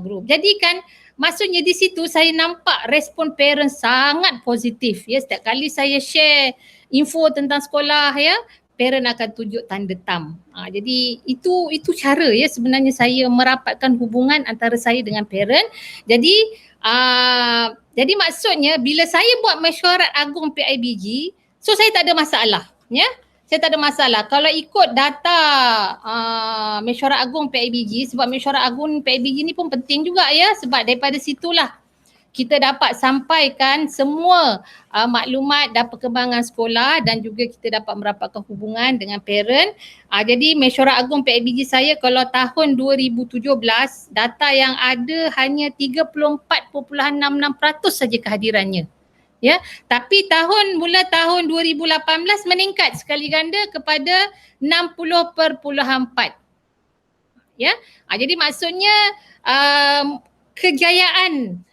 grup. Jadi kan maksudnya di situ saya nampak respon parent sangat positif ya. Setiap kali saya share info tentang sekolah ya, parent akan tunjuk tanda thumb. Jadi itu cara ya sebenarnya saya merapatkan hubungan antara saya dengan parent. Jadi maksudnya bila saya buat mesyuarat agung PIBG, so saya tak ada masalah ya. Saya tak ada masalah kalau ikut data mesyuarat agung PIBG, sebab mesyuarat agung PIBG ni pun penting juga ya, sebab daripada situlah kita dapat sampaikan semua maklumat dan perkembangan sekolah dan juga kita dapat merapatkan hubungan dengan parent. Jadi mesyuarat agung PIBG saya kalau tahun 2017 data yang ada hanya 34.66% saja kehadirannya. Ya, tapi mula tahun 2018 meningkat sekali ganda kepada 60.4. Ya. Jadi maksudnya kejayaan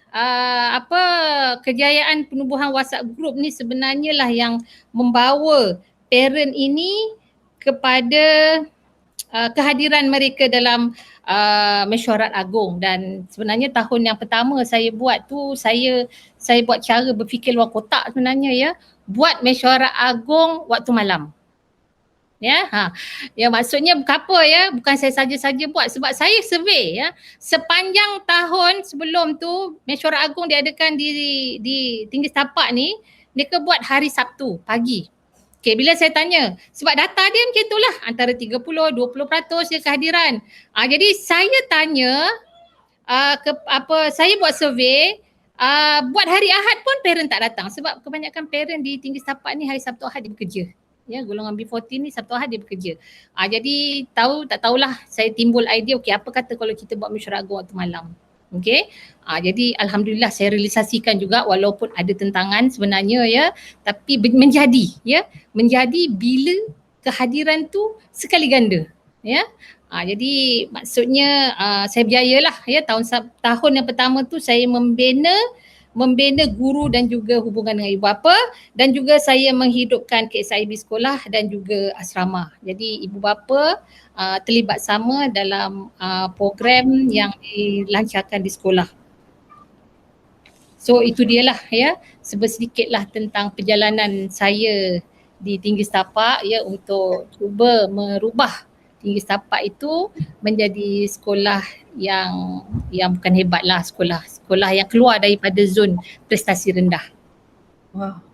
penubuhan WhatsApp group ni sebenarnya lah yang membawa parent ini kepada kehadiran mereka dalam mesyuarat agung. Dan sebenarnya tahun yang pertama saya buat tu saya buat cara berfikir luar kotak sebenarnya ya, buat mesyuarat agung waktu malam. Ya, ya maksudnya apa ya, bukan saya saja-saja buat, sebab saya survey ya, sepanjang tahun sebelum tu mesyuarat agung diadakan di tinggi setapak ni mereka buat hari Sabtu pagi. Okay, bila saya tanya, sebab data dia macam itulah, antara 30-20% je kehadiran. Jadi saya tanya, saya buat survey, buat hari Ahad pun parent tak datang sebab kebanyakan parent di Tinggi Setapak ni hari Sabtu Ahad dia bekerja. Ya, golongan B14 ni Sabtu Ahad dia bekerja. Jadi tak tahulah, saya timbul idea, okey apa kata kalau kita buat mesyuarat agung waktu malam. Okey. Jadi alhamdulillah saya realisasikan juga walaupun ada tentangan sebenarnya ya, tapi menjadi bila kehadiran tu sekali ganda. Ya. Jadi maksudnya saya berjayalah ya, tahun yang pertama tu saya membina guru dan juga hubungan dengan ibu bapa, dan juga saya menghidupkan KSIB sekolah dan juga asrama. Jadi ibu bapa terlibat sama dalam program yang dilancarkan di sekolah. So itu dialah ya, sedikitlah tentang perjalanan saya di Tinggi Setapak ya, untuk cuba merubah Tinggi Setapak itu menjadi sekolah yang bukan hebat lah, sekolah yang keluar daripada zon prestasi rendah. Wow.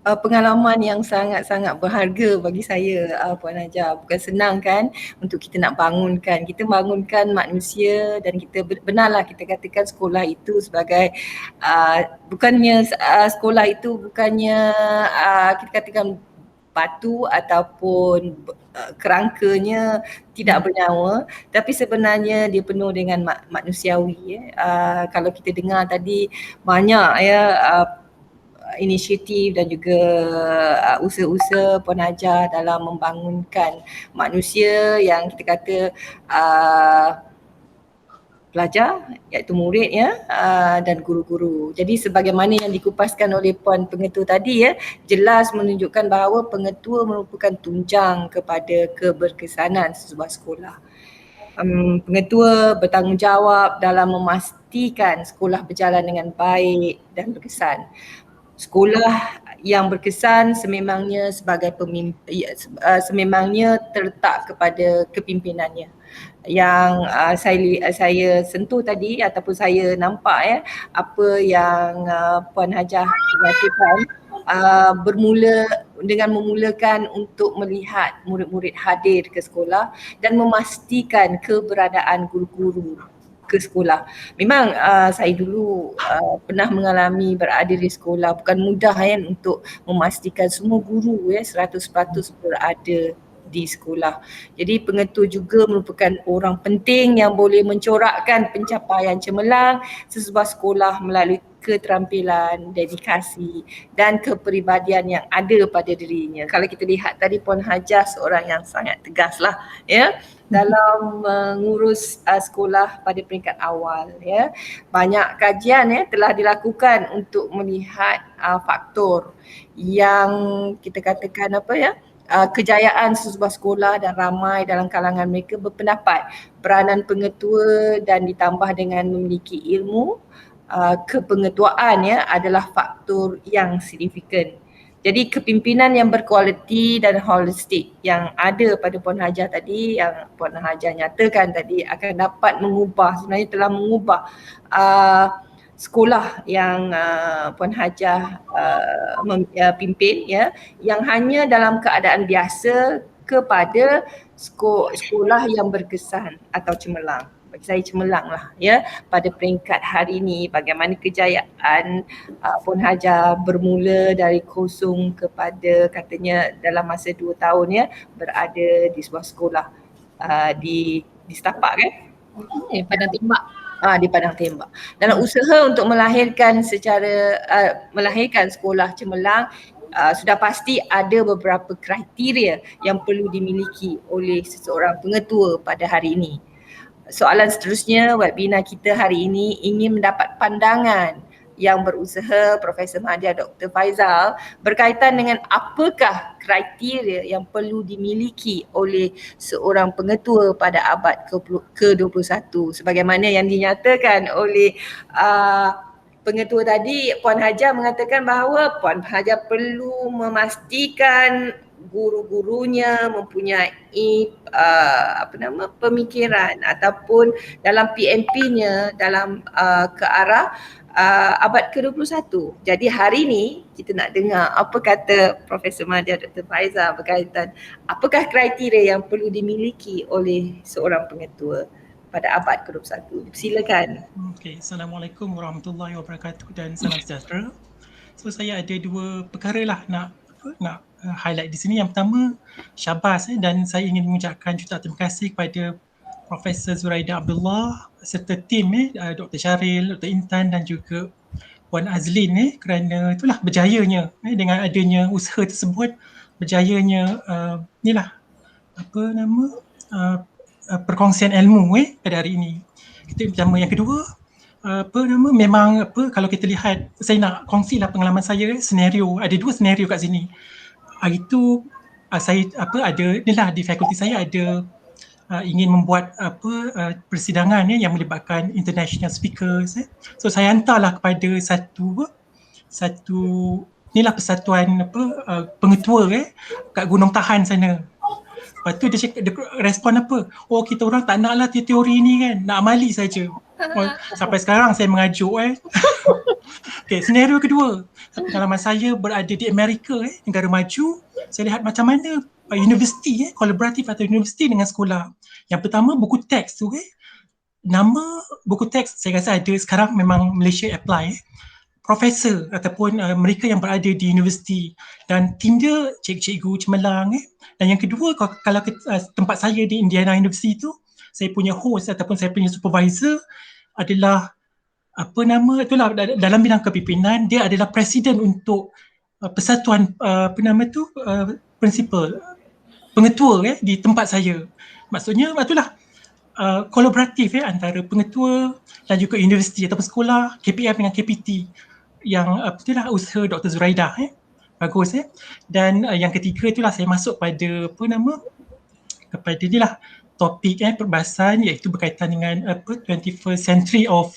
Pengalaman yang sangat-sangat berharga bagi saya, Puan Hajah. Bukan senang kan untuk kita nak bangunkan. Kita bangunkan manusia dan kita benarlah kita katakan sekolah itu sebagai sekolah itu bukannya kita katakan batu ataupun kerangkanya tidak bernyawa, tapi sebenarnya dia penuh dengan manusiawi. Kalau kita dengar tadi banyak ya inisiatif dan juga usaha-usaha Puan Hajah dalam membangunkan manusia yang kita kata pelajar, iaitu murid ya, dan guru-guru. Jadi sebagaimana yang dikupaskan oleh Puan Pengetua tadi ya, jelas menunjukkan bahawa pengetua merupakan tunjang kepada keberkesanan sebuah sekolah. Pengetua bertanggungjawab dalam memastikan sekolah berjalan dengan baik dan berkesan. Sekolah yang berkesan sememangnya sebagai sememangnya terletak kepada kepimpinannya. Yang saya sentuh tadi ataupun saya nampak ya, apa yang Puan Hajah lakukan bermula dengan memulakan untuk melihat murid-murid hadir ke sekolah dan memastikan keberadaan guru-guru ke sekolah. Memang saya dulu pernah mengalami berada di sekolah. Bukan mudah kan untuk memastikan semua guru 100% berada di sekolah. Jadi pengetua juga merupakan orang penting yang boleh mencorakkan pencapaian cemerlang sesebuah sekolah melalui keterampilan, dedikasi dan kepribadian yang ada pada dirinya. Kalau kita lihat tadi Puan Hajah seorang yang sangat tegas lah ya dalam mengurus sekolah pada peringkat awal ya. Banyak kajian ya telah dilakukan untuk melihat faktor yang kita katakan kejayaan sesebuah sekolah, dan ramai dalam kalangan mereka berpendapat peranan pengetua dan ditambah dengan memiliki ilmu kepengetuaan ya adalah faktor yang signifikan. Jadi kepimpinan yang berkualiti dan holistik yang ada pada Puan Hajah tadi, yang Puan Hajah nyatakan tadi, akan dapat mengubah, sebenarnya telah mengubah sekolah yang Puan Hajah pimpin ya, yang hanya dalam keadaan biasa kepada sekolah yang berkesan atau cemerlang. Bagi saya cemerlang lah ya pada peringkat hari ini, bagaimana kejayaan Puan Hajah bermula dari kosong kepada katanya dalam masa 2 tahun ya berada di sebuah sekolah di Setapak kan? Padang Tembak. Di Padang Tembak. Dalam usaha untuk melahirkan sekolah cemerlang, sudah pasti ada beberapa kriteria yang perlu dimiliki oleh seseorang pengetua pada hari ini. Soalan seterusnya, webinar kita hari ini ingin mendapat pandangan yang berusaha Profesor Mahathir Dr. Faizal berkaitan dengan apakah kriteria yang perlu dimiliki oleh seorang pengetua pada abad ke-21 sebagaimana yang dinyatakan oleh pengetua tadi. Puan Hajah mengatakan bahawa Puan Hajah perlu memastikan guru-gurunya mempunyai pemikiran ataupun dalam PMP-nya dalam ke arah abad ke-21. Jadi hari ni kita nak dengar apa kata Profesor Madya Dr. Faizah berkaitan apakah kriteria yang perlu dimiliki oleh seorang pengetua pada abad ke-21. Silakan. Okey, Assalamualaikum warahmatullahi wabarakatuh dan salam sejahtera. So saya ada dua perkara lah nak highlight di sini. Yang pertama, syabas dan saya ingin mengucapkan juta terima kasih kepada Profesor Zuraida Abdullah serta tim Dr. Syaril, Dr. Intan dan juga Puan Azlin kerana itulah berjayanya dengan adanya usaha tersebut, berjayanya perkongsian ilmu pada hari ini. Itu yang pertama. Yang kedua, kalau kita lihat, saya nak kongsilah pengalaman saya, senario, ada dua senario kat sini. Hari itu saya ada di fakulti saya ada ingin membuat persidangan yang melibatkan international speakers. So saya hantarlah kepada satu persatuan pengetua kat Gunung Tahan sana. Lepas tu dia respon apa? Oh, kita orang tak naklah teori ni kan, nak amali saja. Sampai sekarang saya mengajuk Okay, senario kedua. Pengalaman saya berada di Amerika negara maju, saya lihat macam mana universiti kolaboratif atau universiti dengan sekolah. Yang pertama, buku teks tu nama buku teks saya rasa ada sekarang, memang Malaysia apply profesor ataupun mereka yang berada di universiti, dan tim dia cikgu cemerlang. Dan yang kedua, kalau tempat saya di Indiana University tu, saya punya host ataupun saya punya supervisor adalah dalam bidang kepimpinan, dia adalah presiden untuk persatuan prinsipal pengetua di tempat saya. Maksudnya itulah kolaboratif antara pengetua dan juga universiti ataupun sekolah, KPM dengan KPT, yang itulah usaha Dr. Zuraida. Bagus. Dan yang ketiga itulah saya masuk pada kepada inilah topik perbahasan, iaitu berkaitan dengan 21st century of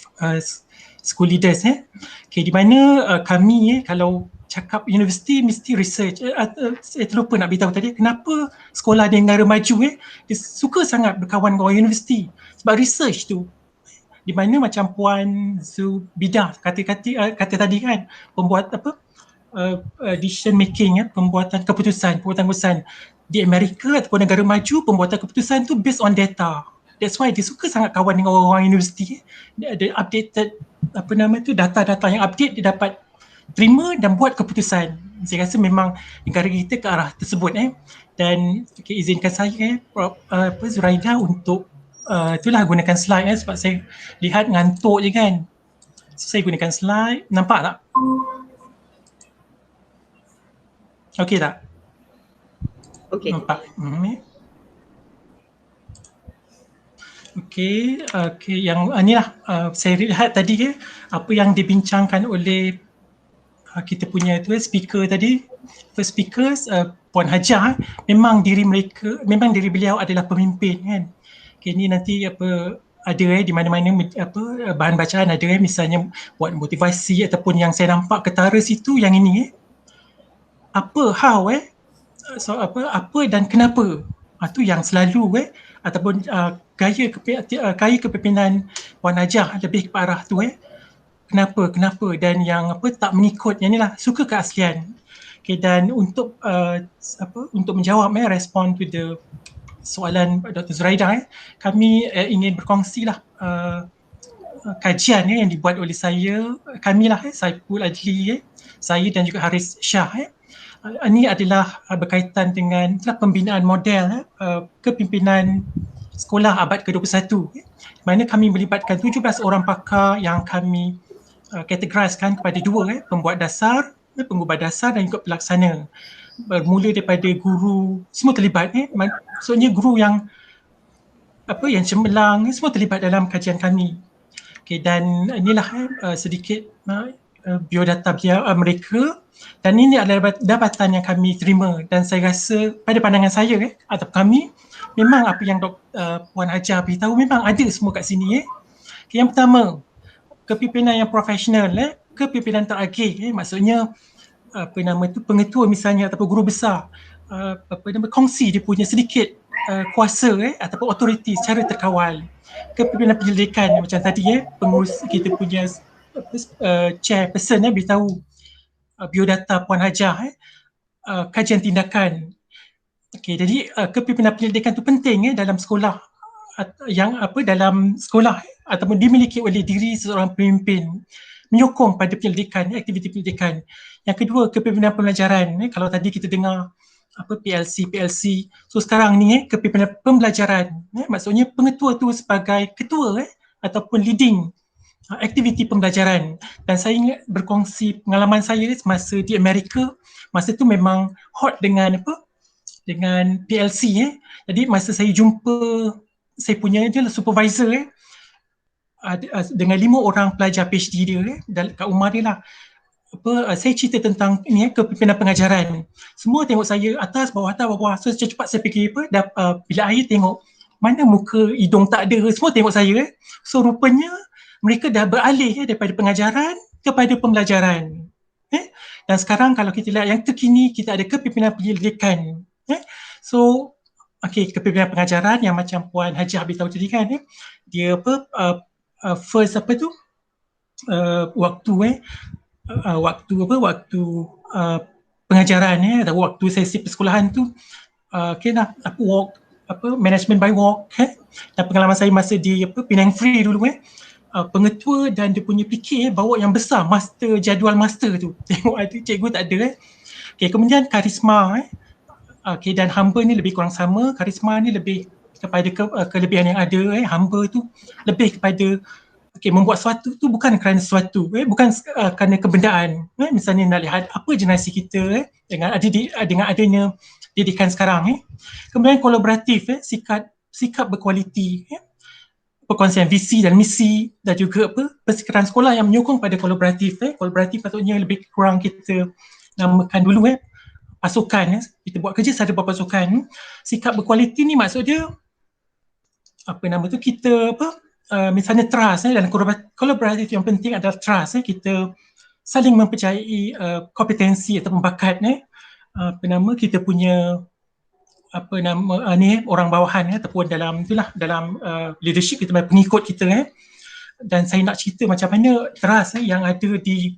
school leaders. Okay, di mana kami kalau cakap universiti mesti research. Saya terlupa nak beritahu tadi kenapa sekolah di negara maju dia suka sangat berkawan dengan orang universiti, sebab research tu. Di mana macam Puan Zubidah kata tadi kan, pembuat decision making, pembuatan keputusan di Amerika ataupun negara maju, pembuatan keputusan tu based on data. That's why dia suka sangat kawan dengan orang-orang universiti. Dia ada updated data-data yang update dia dapat terima dan buat keputusan. Saya rasa memang negara kita ke arah tersebut. Dan izinkan saya Prof Zuraida untuk itulah gunakan slide sebab saya lihat ngantuk je kan. So, saya gunakan slide. Nampak tak? Okey tak? Okey. Nampak. Okey, yang inilah saya lihat tadi apa yang dibincangkan oleh kita punya speaker tadi. First speakers Puan Hajah, memang diri beliau adalah pemimpin kan. Okay, ni nanti ada di mana-mana bahan bacaan ada misalnya buat motivasi ataupun yang saya nampak ketara situ yang ini apa dan kenapa. Tu yang selalu ataupun gaya kepimpinan Puan Hajah lebih ke arah tu kenapa dan yang tak mengikut, yang inilah suka keaslian. Okay, dan untuk menjawab respon to the soalan Dr. Zuraida, kami ingin berkongsilah kajian yang dibuat oleh kami Saiful Adli, saya dan juga Haris Shah. Ini adalah berkaitan dengan pembinaan model kepimpinan sekolah abad ke-21, mana kami melibatkan 17 orang pakar yang kami kategoriskan kepada dua, pembuat dasar, pengubah dasar dan juga pelaksana. Bermula daripada guru, semua terlibat, maksudnya guru yang cemerlang, semua terlibat dalam kajian kami. Okay, dan inilah sedikit biodata mereka, dan ini adalah dapatan yang kami terima, dan saya rasa pada pandangan saya atau kami, memang apa yang Puan Hajah beritahu memang ada semua kat sini. Okay, yang pertama, kepimpinan yang profesional, kepimpinan terakhir, maksudnya pengetua misalnya ataupun guru besar kongsi dia punya sedikit kuasa ataupun autoriti secara terkawal. Kepimpinan penyelidikan macam tadi pengurus kita punya chairperson beritahu biodata Puan Hajah kajian tindakan. Okey, jadi kepimpinan penyelidikan tu penting dalam sekolah yang dalam sekolah ataupun dimiliki oleh diri seorang pemimpin, menyokong pada penyelidikan, aktiviti penyelidikan. Yang kedua, kepimpinan pembelajaran. Kalau tadi kita dengar PLC. So sekarang ni kepimpinan pembelajaran. Maksudnya pengetua tu sebagai ketua ataupun leading aktiviti pembelajaran. Dan saya ingat berkongsi pengalaman saya semasa di Amerika, masa tu memang hot dengan dengan PLC. Jadi masa saya jumpa saya punya dia supervisor dengan 5 orang pelajar PhD dia kat rumah dia lah. Saya cerita tentang ini kepimpinan pengajaran. Semua tengok saya atas bawah. So cepat saya fikir bila air tengok mana muka hidung tak ada, semua tengok saya. So rupanya mereka dah beralih daripada pengajaran kepada pembelajaran. Dan sekarang kalau kita lihat yang terkini, kita ada kepimpinan penyelidikan. So kepimpinan pengajaran yang macam Puan Hajah beritahu tadi kan, dia first waktu pengajaran atau waktu sesi persekolahan tu walk management by walk dan pengalaman saya masa di Penang Free dulu pengetua dan dia punya fikir bawa yang besar jadual master tu. Tengok ada cikgu tak ada kemudian karisma dan hamba ni lebih kurang sama. Karisma ni lebih kepada kelebihan yang ada, hamba tu lebih kepada membuat sesuatu tu bukan kerana sesuatu, bukan kerana kebendaan. Misalnya nak lihat apa generasi kita dengan adanya didikan sekarang. Kemudian kolaboratif, sikap berkualiti, perkongsian visi dan misi dan juga persekaran sekolah yang menyokong pada kolaboratif. Kolaboratif patutnya lebih kurang kita namakan dulu pasukan. Kita buat kerja secara berpasukan. Sikap berkualiti ni maksud dia kita misalnya trust dan kolaboratif yang penting adalah trust. Kita saling mempercayai kompetensi ataupun bakat kita punya orang bawahan ataupun dalam leadership kita, pengikut kita. Dan saya nak cerita macam mana trust yang ada di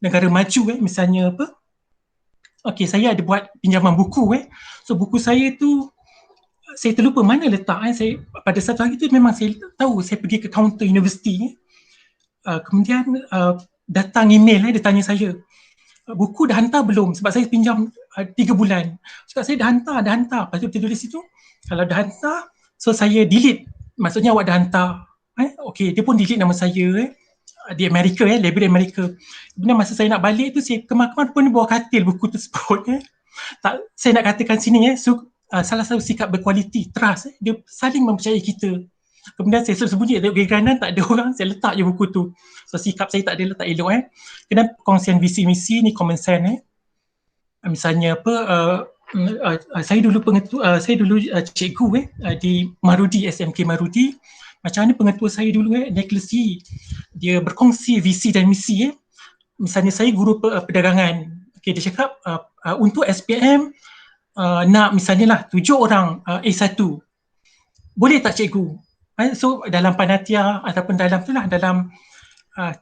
negara maju. Misalnya saya ada buat pinjaman buku. So buku saya tu saya terlupa mana letak. Saya pada satu hari tu memang saya tahu, saya pergi ke kaunter universiti. Kemudian datang email, dia tanya saya, buku dah hantar belum? Sebab saya pinjam 3 bulan. Cakap saya dah hantar. Lepas tu dia tulis situ, kalau dah hantar, so saya delete. Maksudnya awak dah hantar. Dia pun delete nama saya di Amerika, library Amerika. Kemudian masa saya nak balik tu, saya kemar-kemar pun bawa katil buku tersebut. Saya nak katakan sini, salah satu sikap berkualiti, trust, dia saling mempercayai kita. Kemudian saya sembunyi tengok kiri kanan, tak ada orang, saya letak je buku tu. So sikap saya tak ada letak elok. Kemudian perkongsian visi misi ni common sense. Misalnya saya dulu cikgu di Marudi, SMK Marudi. Macam mana pengetua saya dulu Nicholas Yee, dia berkongsi visi dan misi. Misalnya saya guru perdagangan. Dia cakap untuk SPM nak misalnya lah 7 orang A1. Boleh tak cikgu? So dalam panitia ataupun dalam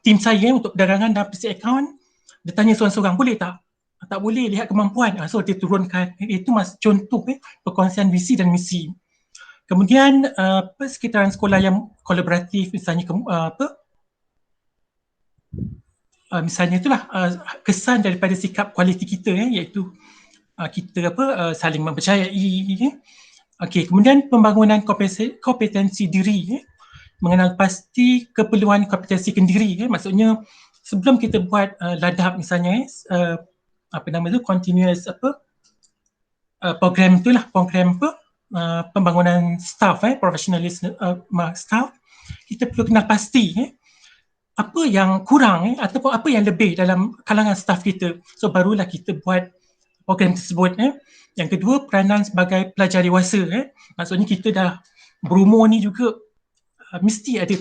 tim saya untuk perdagangan dan PC account, dia tanya seorang-seorang, boleh tak? Tak boleh, lihat kemampuan. So dia turunkan. Itu contoh perkongsian visi dan misi. Kemudian persekitaran sekolah yang kolaboratif, misalnya misalnya itulah kesan daripada sikap kualiti kita, iaitu kita saling mempercayai. Kemudian pembangunan kompetensi diri, mengenal pasti keperluan kompetensi kendiri. Maksudnya sebelum kita buat ladap misalnya continuous program itulah, program pembangunan staff, professionalism staff, kita perlu kenal pasti apa yang kurang ataupun apa yang lebih dalam kalangan staff kita. So barulah kita buat program tersebut. Yang kedua, peranan sebagai pelajar dewasa. Maksudnya kita dah berumur ni juga mesti ada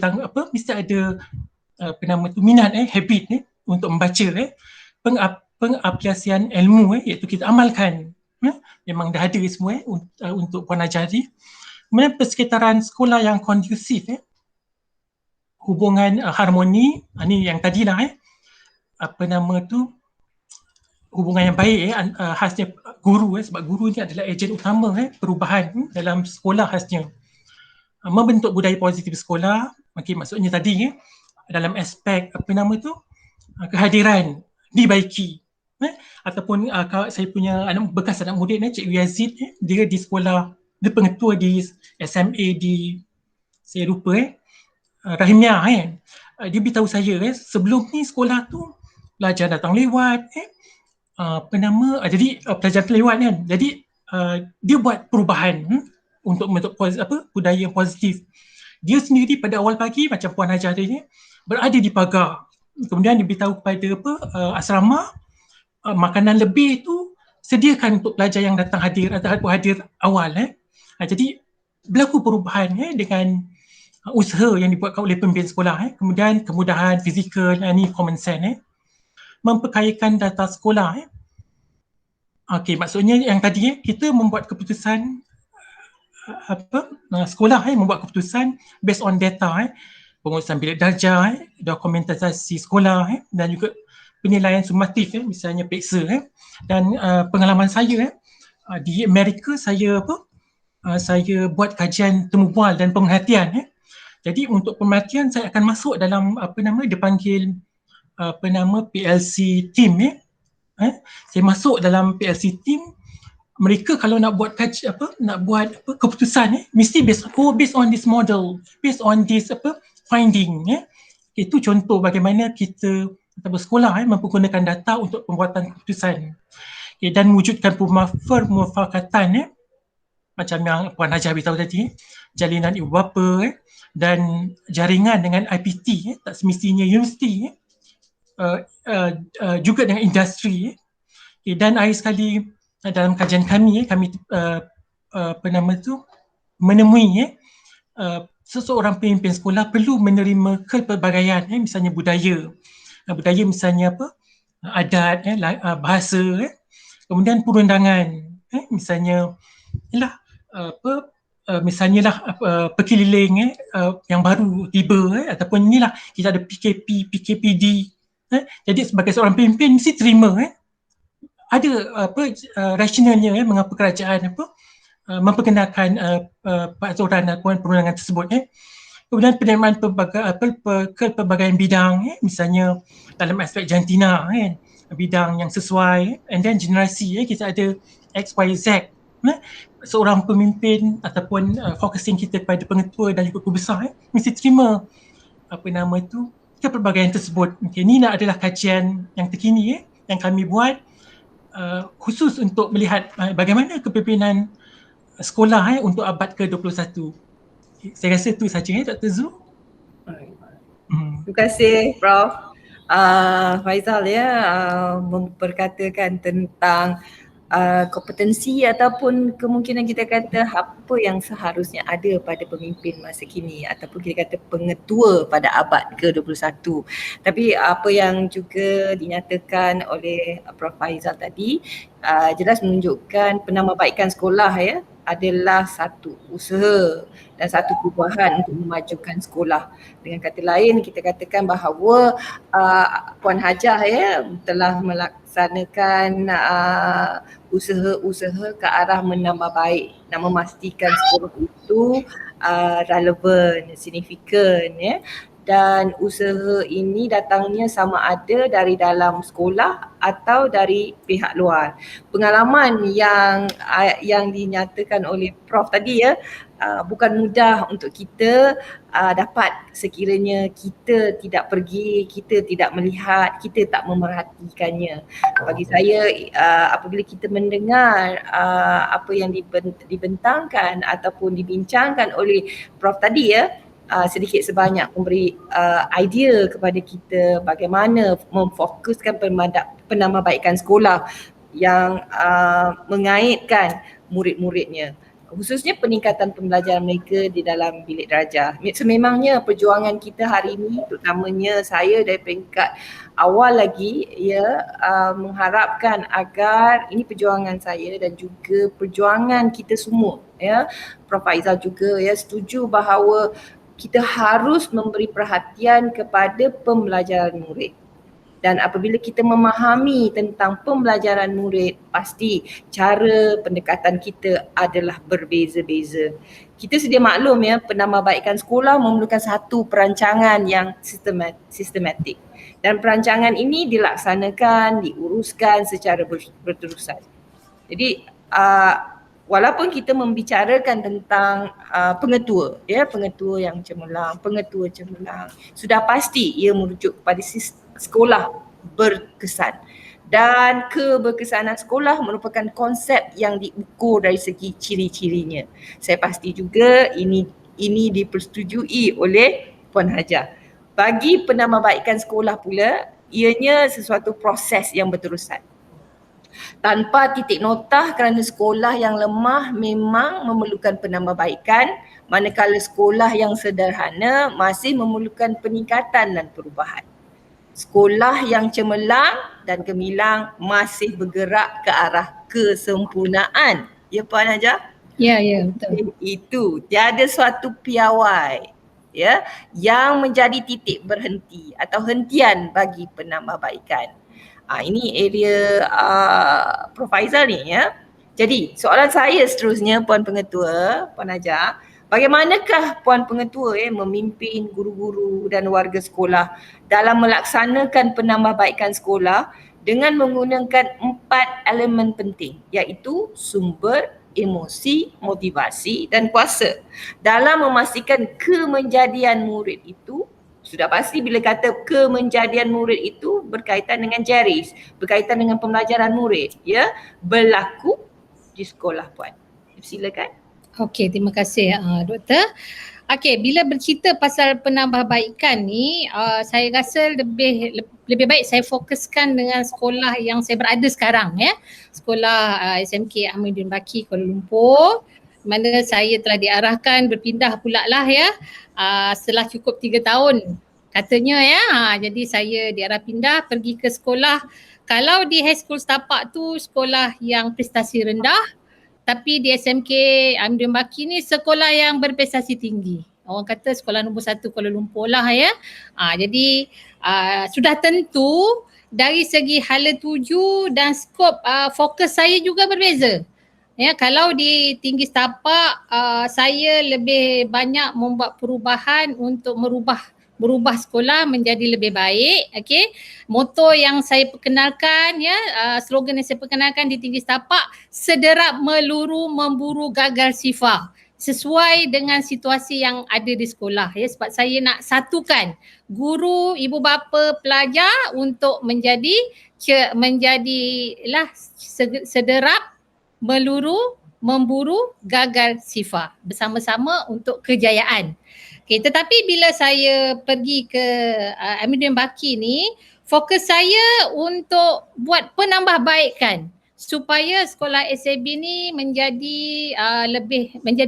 minat, habit untuk membaca. Pengaplikasian ilmu iaitu kita amalkan. Memang dah ada semua untuk Puan ajari. Kemudian persekitaran sekolah yang kondusif. hubungan harmoni, ni yang tadilah hubungan yang baik khasnya guru sebab guru ni adalah ejen utama perubahan dalam sekolah khasnya. Membentuk budaya positif sekolah, maksudnya tadi dalam aspek kehadiran dibaiki. Ataupun saya punya bekas anak murid Cikgu Yazid, dia di sekolah, dia pengetua di SMA di, saya lupa Rahimiyah dia beritahu saya sebelum ni sekolah tu pelajar datang lewat jadi pelajar lewat kan, jadi dia buat perubahan untuk membentuk budaya yang positif. Dia sendiri pada awal pagi macam Puan Hajah tadi berada di pagar, kemudian dia beritahu kepada asrama makanan lebih tu sediakan untuk pelajar yang datang hadir ataupun hadir awal. Jadi berlaku perubahan dengan usaha yang dibuatkan oleh pemimpin sekolah. Kemudian kemudahan fizikal, ni common sense, memperkayakan data sekolah. Maksudnya yang tadi kita membuat keputusan sekolah membuat keputusan based on data, pengurusan bilik darjah, dokumentasi sekolah dan juga penilaian sumatif misalnya periksa dan pengalaman saya di Amerika saya buat kajian temu bual dan pemerhatian. Jadi untuk pemerhatian saya akan masuk dalam dipanggil PLC team. Saya masuk dalam PLC team. Mereka kalau nak buat keputusan mesti based on this model, based on this finding. Itu contoh bagaimana kita sekolah mempergunakan data untuk pembuatan keputusan. Dan mewujudkan pemufakatan macam yang Puan Hajah beritahu tadi, jalinan ibu bapa dan jaringan dengan IPT, tak semestinya universiti, juga dengan industri. Dan akhir sekali dalam kajian kami menemui seseorang pemimpin sekolah perlu menerima kepelbagaian, misalnya budaya misalnya adat, bahasa, kemudian perundangan, misalnya pekeliling yang baru tiba, ataupun inilah kita ada PKP, PKPD. Jadi sebagai seorang pemimpin mesti terima ada rasionalnya mengapa kerajaan memperkenalkan peraturan ataupun perundangan tersebut. Kemudian penerimaan pelbagaian bidang, misalnya dalam aspek jantina bidang yang sesuai, and then generasi kita ada X, Y, Z. Seorang pemimpin ataupun focusing kita kepada pengetua dan juga guru besar mesti terima kepelbagaian tersebut. Ini adalah kajian yang terkini yang kami buat khusus untuk melihat bagaimana kepimpinan sekolah untuk abad ke-21. Saya rasa itu saja Dr. Zul. Terima kasih Prof. Faizal memperkatakan tentang kompetensi ataupun kemungkinan kita kata apa yang seharusnya ada pada pemimpin masa kini ataupun kita kata pengetua pada abad ke-21. Tapi apa yang juga dinyatakan oleh Prof. Faizal tadi jelas menunjukkan penambahbaikan sekolah adalah satu usaha dan satu perubahan untuk memajukan sekolah. Dengan kata lain, kita katakan bahawa Puan Hajah telah melaksanakan usaha-usaha ke arah menambah baik dan memastikan sekolah itu relevan, signifikan dan usaha ini datangnya sama ada dari dalam sekolah atau dari pihak luar. Pengalaman yang dinyatakan oleh Prof tadi bukan mudah untuk kita dapat sekiranya kita tidak pergi, kita tidak melihat, kita tak memerhatikannya. Bagi saya apabila kita mendengar apa yang dibentangkan ataupun dibincangkan oleh Prof tadi sedikit sebanyak memberi idea kepada kita bagaimana memfokuskan penambahbaikan sekolah yang mengaitkan murid-muridnya, khususnya peningkatan pembelajaran mereka di dalam bilik darjah. Sememangnya perjuangan kita hari ini, terutamanya saya dari peringkat awal lagi mengharapkan agar ini perjuangan saya dan juga perjuangan kita semua Prof. Faizal juga setuju bahawa kita harus memberi perhatian kepada pembelajaran murid. Dan apabila kita memahami tentang pembelajaran murid, pasti cara pendekatan kita adalah berbeza-beza. Kita sedia maklum ya, penambahbaikan sekolah memerlukan satu perancangan yang sistematik. Dan perancangan ini dilaksanakan, diuruskan secara berterusan. Jadi walaupun kita membicarakan tentang pengetua, ya, pengetua yang cemerlang, pengetua cemerlang, sudah pasti ia merujuk kepada sekolah berkesan. Dan keberkesanan sekolah merupakan konsep yang diukur dari segi ciri-cirinya. Saya pasti juga ini dipersetujui oleh Puan Hajah. Bagi penambahbaikan sekolah pula, ianya sesuatu proses yang berterusan. Tanpa titik notah kerana sekolah yang lemah memang memerlukan penambahbaikan, manakala sekolah yang sederhana masih memerlukan peningkatan dan perubahan. Sekolah yang cemerlang dan gemilang masih bergerak ke arah kesempurnaan. Ya Puan Hajah? Ya, betul. Itu tiada suatu piawai ya yang menjadi titik berhenti atau hentian bagi penambahbaikan. Ini area Prof Faizal ni ya. Jadi soalan saya seterusnya Puan Pengetua, Puan Hajah, bagaimanakah Puan Pengetua memimpin guru-guru dan warga sekolah dalam melaksanakan penambahbaikan sekolah dengan menggunakan 4 elemen penting, iaitu sumber, emosi, motivasi dan kuasa dalam memastikan kemenjadian murid itu. Sudah pasti bila kata kemenjadian murid itu berkaitan dengan JERIS, berkaitan dengan pembelajaran murid, ya, berlaku di sekolah Puan. Silakan. Okey, terima kasih Doktor. Okey, bila bercerita pasal penambahbaikan ni, saya rasa lebih baik saya fokuskan dengan sekolah yang saya berada sekarang ya. Sekolah SMK Ahmaduddin Baki Kuala Lumpur, mana saya telah diarahkan berpindah pula lah ya setelah cukup 3 tahun katanya ya. Jadi saya diarah pindah pergi ke sekolah, kalau di High School Setapak tu sekolah yang prestasi rendah, tapi di SMK Ahmaduddin Baki ni sekolah yang berprestasi tinggi. Orang kata sekolah nombor 1 Kuala Lumpur lah ya. Jadi sudah tentu dari segi hala tuju dan skop fokus saya juga berbeza. Ya, kalau di tinggi setapak saya lebih banyak membuat perubahan untuk berubah sekolah menjadi lebih baik. Okey, moto yang saya perkenalkan ya, slogan yang saya perkenalkan di tinggi setapak, sederap meluru memburu gagal sifar, sesuai dengan situasi yang ada di sekolah ya, sebab saya nak satukan guru, ibu bapa, pelajar untuk menjadilah sederap meluru memburu gagal sifar bersama-sama untuk kejayaan. Okay, tetapi bila saya pergi ke Ahmaduddin Baki ni, fokus saya untuk buat penambahbaikan supaya sekolah SAB ni menjadi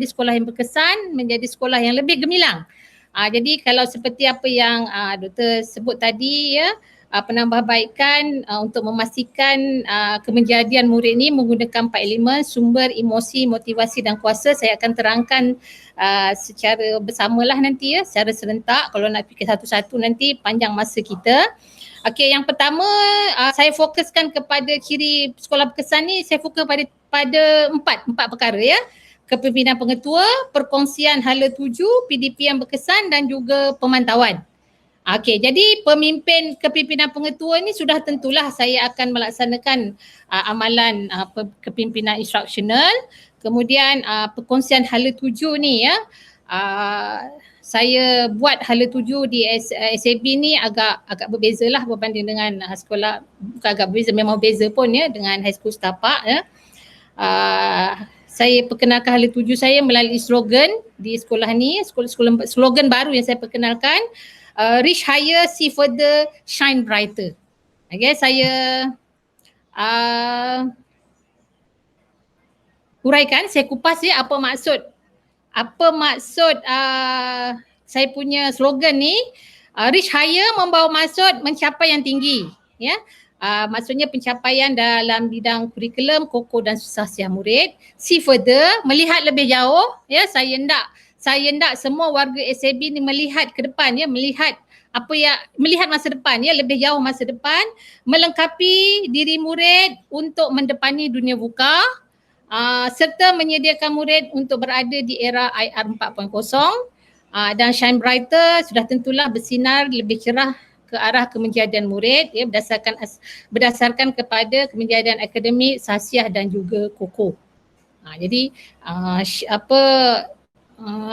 sekolah yang berkesan, menjadi sekolah yang lebih gemilang. Jadi kalau seperti apa yang Doktor sebut tadi ya, penambahbaikan untuk memastikan kemenjadian murid ni menggunakan 4 elemen, sumber, emosi, motivasi dan kuasa. Saya akan terangkan secara bersamalah nanti ya, secara serentak. Kalau nak fikir satu-satu nanti panjang masa kita. Okey, yang pertama saya fokuskan kepada ciri sekolah berkesan ni, saya fokus pada empat perkara ya. Kepimpinan pengetua, perkongsian hala tuju, PDP yang berkesan dan juga pemantauan. Okey, jadi kepimpinan pengetua ni sudah tentulah saya akan melaksanakan amalan kepimpinan instruksional. Kemudian perkongsian hala tuju ni ya, saya buat hala tuju di SAB ni agak berbeza lah berbanding dengan sekolah, bukan agak berbeza, memang beza pun ya dengan High School Setapak ya. Saya perkenalkan hala tuju saya melalui slogan di sekolah ni, slogan baru yang saya perkenalkan, reach higher, see further, shine brighter. Okay, saya huraikan, saya kupas ya apa maksud saya punya slogan ni. Reach higher membawa maksud mencapai yang tinggi ya. Maksudnya pencapaian dalam bidang kurikulum, kokoh dan susah siap murid. See further, melihat lebih jauh ya. Saya hendak saya nak semua warga SAB ni melihat ke depan ya, melihat masa depan ya, lebih jauh masa depan, melengkapi diri murid untuk mendepani dunia buka, serta menyediakan murid untuk berada di era IR 4.0, dan Shine Brighter sudah tentulah bersinar lebih cerah ke arah kemenjadian murid ya, berdasarkan kepada kemenjadian akademik, sahsiah dan juga KOKO. Jadi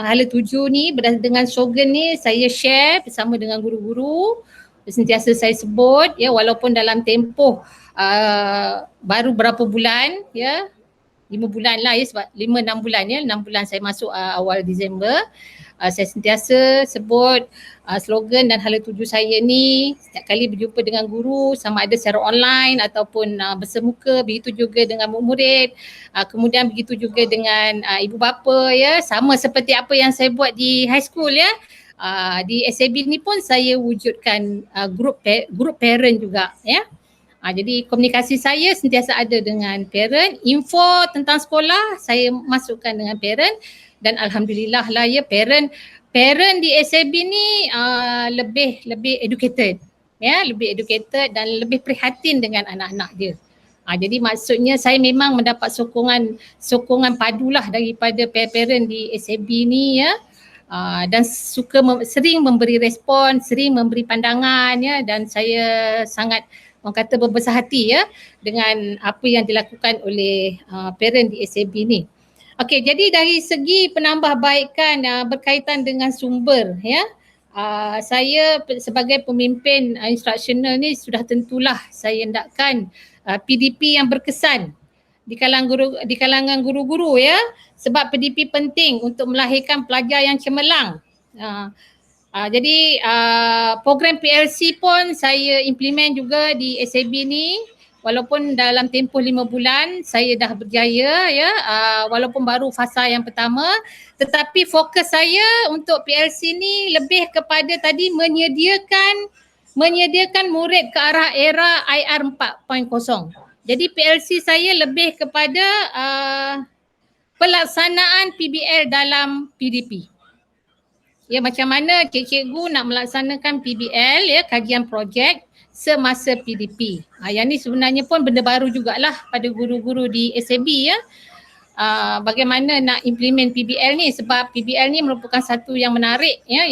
hala 7 ni dengan slogan ni saya share bersama dengan guru-guru, sentiasa saya sebut ya, walaupun dalam tempoh baru berapa bulan ya, 5 bulan lah ya, sebab 5-6 bulan ya, 6 bulan saya masuk awal Disember. Saya sentiasa sebut slogan dan hala 7 saya ni setiap kali berjumpa dengan guru, sama ada secara online ataupun bersemuka, begitu juga dengan murid, kemudian begitu juga dengan ibu bapa ya, sama seperti apa yang saya buat di high school ya. Di SAB ni pun saya wujudkan grup parent juga ya. Jadi komunikasi saya sentiasa ada dengan parent, info tentang sekolah saya masukkan dengan parent, dan alhamdulillah lah ya, parent di SAB ni lebih educated ya, lebih educated dan lebih prihatin dengan anak-anak dia. Jadi maksudnya saya memang mendapat sokongan padulah daripada parent di SAB ni ya. Dan sering memberi respon, sering memberi pandangan ya, dan saya sangat orang kata berbesar hati ya dengan apa yang dilakukan oleh parent di SAB ni. Okey, jadi dari segi penambahbaikan berkaitan dengan sumber ya, saya sebagai pemimpin instruksional ni sudah tentulah saya hendakkan PDP yang berkesan di kalangan guru-guru ya, sebab PDP penting untuk melahirkan pelajar yang cemerlang. Jadi program PLC pun saya implement juga di SAB ni, walaupun dalam tempoh 5 bulan saya dah berjaya ya, walaupun baru fasa yang pertama, tetapi fokus saya untuk PLC ni lebih kepada tadi menyediakan murid ke arah era IR 4.0. Jadi PLC saya lebih kepada pelaksanaan PBL dalam PDP. Ya, macam mana cikgu nak melaksanakan PBL ya, kajian projek semasa PDP. Yang ni sebenarnya pun benda baru jugalah pada guru-guru di SAB ya. Bagaimana nak implement PBL ni, sebab PBL ni merupakan satu yang menarik ya,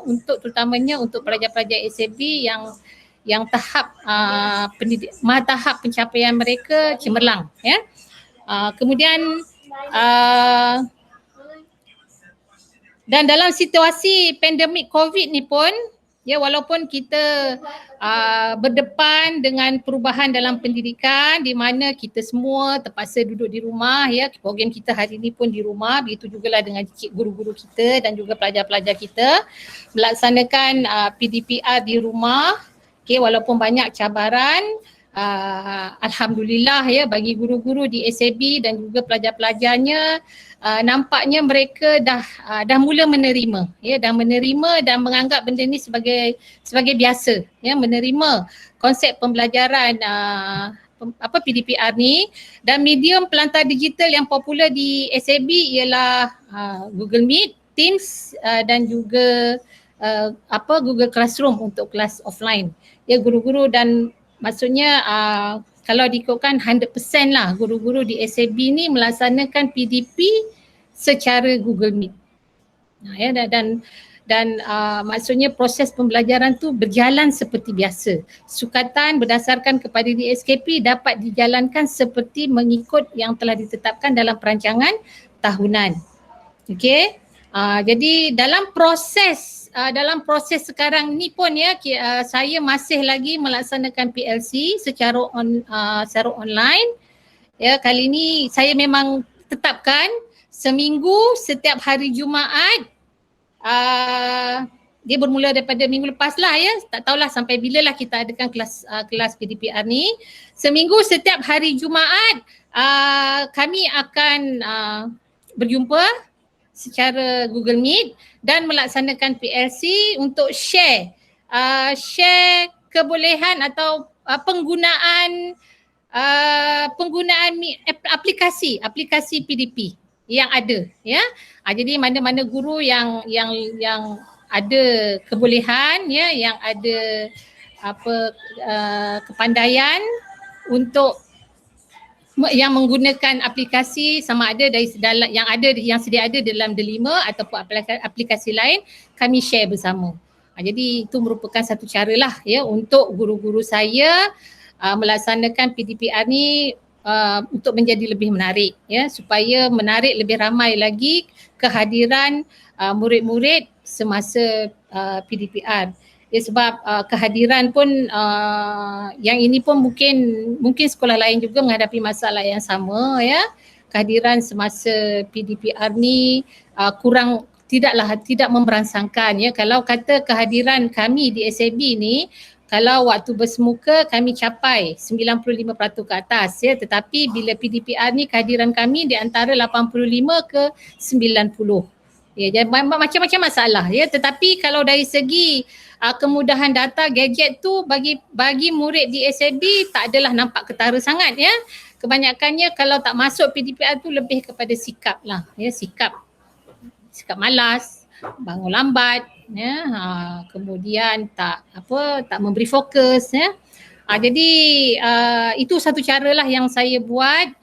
untuk terutamanya untuk pelajar-pelajar SAB yang tahap tahap pencapaian mereka cemerlang ya. Kemudian dan dalam situasi pandemik COVID ni pun ya, walaupun kita berdepan dengan perubahan dalam pendidikan di mana kita semua terpaksa duduk di rumah ya, program kita hari ini pun di rumah, begitu jugalah dengan guru-guru kita dan juga pelajar-pelajar kita melaksanakan PDPR di rumah. Okay, walaupun banyak cabaran, alhamdulillah ya, bagi guru-guru di SAB dan juga pelajar-pelajarnya, nampaknya mereka dah mula menerima ya, dah menerima dan menganggap benda ni sebagai biasa ya, menerima konsep pembelajaran PDPR ni. Dan medium pelantar digital yang popular di SAB ialah Google Meet, Teams dan juga Google Classroom untuk kelas offline ya, guru-guru. Dan maksudnya kalau diikutkan 100% lah guru-guru di SAB ni melaksanakan PDP secara Google Meet. Ya, dan maksudnya proses pembelajaran tu berjalan seperti biasa. Sukatan berdasarkan kepada DSKP dapat dijalankan seperti mengikut yang telah ditetapkan dalam perancangan tahunan. Okey. Jadi dalam proses sekarang ni pun ya, saya masih lagi melaksanakan PLC secara online. Ya, kali ni saya memang tetapkan seminggu setiap hari Jumaat. Dia bermula daripada minggu lepas lah ya, tak tahulah sampai bila lah kita adakan kelas PDPR ni. Seminggu setiap hari Jumaat kami akan berjumpa secara Google Meet dan melaksanakan PLC untuk share kebolehan atau penggunaan aplikasi PDP yang ada, ya. Jadi mana-mana guru yang ada kebolehan, ya, yang ada kepandaian untuk yang menggunakan aplikasi sama ada dari dalam yang sedia ada dalam Delima ataupun aplikasi lain, kami share bersama. Jadi itu merupakan satu cara lah, ya, untuk guru-guru saya melaksanakan PDPR ni untuk menjadi lebih menarik, ya, supaya menarik lebih ramai lagi kehadiran murid-murid semasa PDPR. Ya, sebab kehadiran pun yang ini pun mungkin sekolah lain juga menghadapi masalah yang sama, ya. Kehadiran semasa PDPR ni tidak memberangsangkan, ya. Kalau kata kehadiran kami di SAB ni, kalau waktu bersemuka kami capai 95% ke atas, ya, tetapi bila PDPR ni kehadiran kami di antara 85 ke 90. Ya, jadi macam-macam masalah, ya, tetapi kalau dari segi kemudahan data gadget tu bagi murid di SAB tak adalah nampak ketara sangat, ya. Kebanyakannya kalau tak masuk PDPR tu lebih kepada sikap lah, ya, sikap malas, bangun lambat, ya, kemudian tak memberi fokus, ya. Jadi itu satu cara lah yang saya buat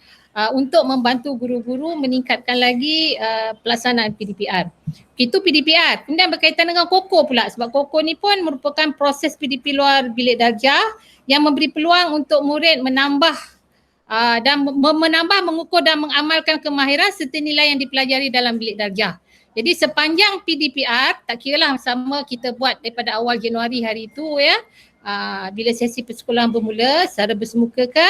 untuk membantu guru-guru meningkatkan lagi pelaksanaan PDPR. Itu PDPR. Kemudian berkaitan dengan KOKO pula, sebab KOKO ni pun merupakan proses PDP luar bilik darjah yang memberi peluang untuk murid menambah, mengukur dan mengamalkan kemahiran serta nilai yang dipelajari dalam bilik darjah. Jadi sepanjang PDPR, tak kiralah sama kita buat daripada awal Januari hari itu, ya, bila sesi persekolahan bermula secara bersemuka ke,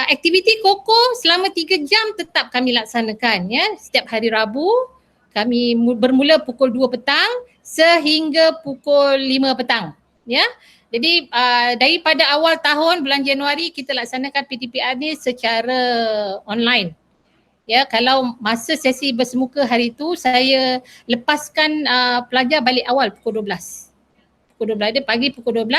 aktiviti KOKO selama 3 jam tetap kami laksanakan, ya. Setiap hari Rabu kami bermula pukul 2 petang sehingga pukul 5 petang, ya. Jadi daripada awal tahun bulan Januari kita laksanakan PDPR ni secara online. Ya, kalau masa sesi bersemuka hari itu saya lepaskan pelajar balik awal pukul 12. Pukul 12 pagi pukul 12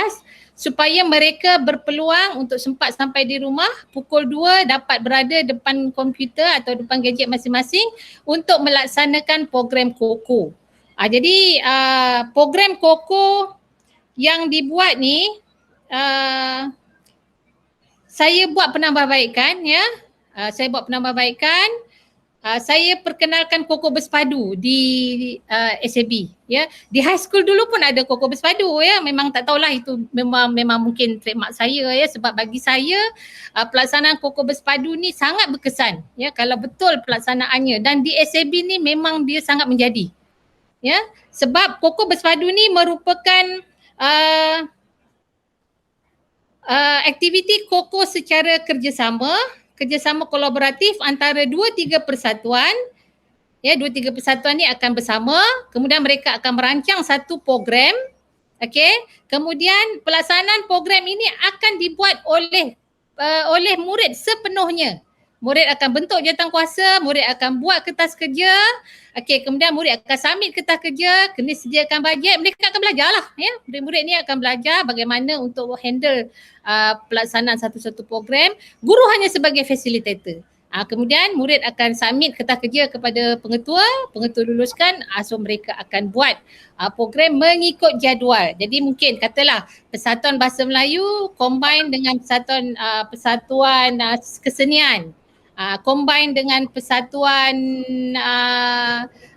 supaya mereka berpeluang untuk sempat sampai di rumah pukul 2 dapat berada depan komputer atau depan gadget masing-masing untuk melaksanakan program KOKO. Jadi program KOKO yang dibuat ni saya buat penambahbaikan, ya. Saya buat penambahbaikan. Saya perkenalkan KOKO bersepadu di SAB, ya. Di high school dulu pun ada KOKO bersepadu, ya. Memang tak tahulah itu memang mungkin trademark saya, ya, sebab bagi saya pelaksanaan KOKO bersepadu ni sangat berkesan, ya, kalau betul pelaksanaannya, dan di SAB ni memang dia sangat menjadi, ya, sebab KOKO bersepadu ni merupakan aktiviti KOKO secara kerjasama kolaboratif antara 2-3 persatuan, ya. 2-3 persatuan ni akan bersama, kemudian mereka akan merancang satu program, okey. Kemudian pelaksanaan program ini akan dibuat oleh murid sepenuhnya. Murid akan bentuk jawatankuasa, murid akan buat kertas kerja, okey, kemudian murid akan submit kertas kerja, kena sediakan bajet, mereka akan belajarlah, ya. Murid-murid ni akan belajar bagaimana untuk handle pelaksanaan satu-satu program. Guru hanya sebagai facilitator. Kemudian murid akan submit kertas kerja kepada pengetua luluskan, so mereka akan buat program mengikut jadual. Jadi mungkin katalah Persatuan Bahasa Melayu combine dengan persatuan kesenian, combine dengan persatuan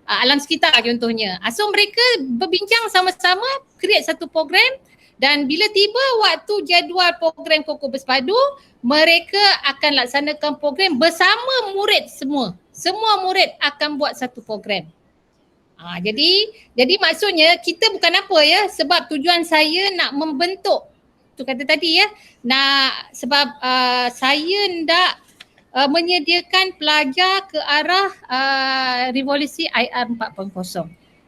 alam sekitar contohnya. So mereka berbincang sama-sama, create satu program, dan bila tiba waktu jadual program KOKO bersepadu, mereka akan laksanakan program bersama murid semua. Semua murid akan buat satu program. Jadi maksudnya kita bukan apa, ya, sebab tujuan saya nak membentuk, tu kata tadi, ya, sebab saya nak menyediakan pelajar ke arah revolusi IR 4.0.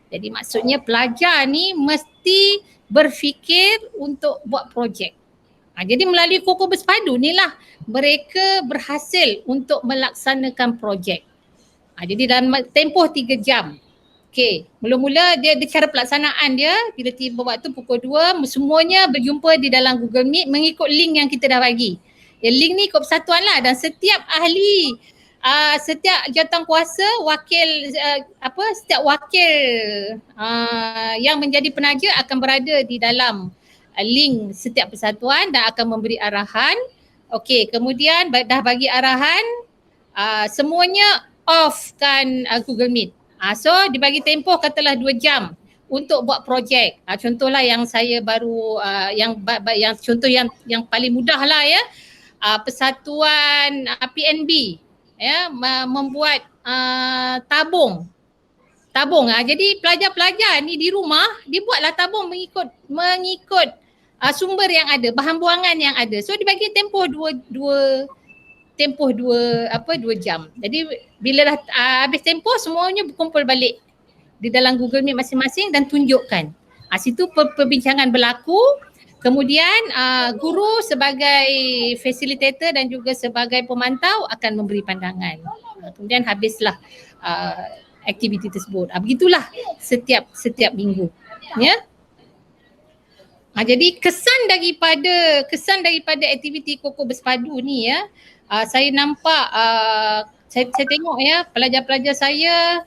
Jadi maksudnya pelajar ni mesti berfikir untuk buat projek. Jadi melalui KOKO bersepadu ni lah mereka berhasil untuk melaksanakan projek. Jadi dalam tempoh 3 jam. Okey, mula-mula dia cara pelaksanaan dia, bila tiba waktu pukul 2, semuanya berjumpa di dalam Google Meet mengikut link yang kita dah bagi. Link ni ikut persatuan lah, dan setiap ahli setiap jawatankuasa setiap wakil yang menjadi penaja akan berada di dalam link setiap persatuan dan akan memberi arahan. Okey, kemudian dah bagi arahan, semuanya off kan Google Meet. So dibagi tempoh katalah 2 jam untuk buat projek. Contohlah yang saya baru yang contoh yang paling mudah lah ya. Persatuan PNB ya membuat tabung. Jadi pelajar-pelajar ni di rumah dia buatlah tabung mengikut sumber yang ada, bahan buangan yang ada. So dibagi tempoh 2 jam. Jadi bila dah habis tempoh semuanya berkumpul balik di dalam Google Meet masing-masing dan tunjukkan. Situ perbincangan berlaku. Kemudian guru sebagai fasilitator dan juga sebagai pemantau akan memberi pandangan. Kemudian habislah aktiviti tersebut. Begitulah setiap minggu. Ya. Jadi kesan daripada aktiviti Koko Bersepadu ni ya, saya nampak saya tengok ya pelajar-pelajar saya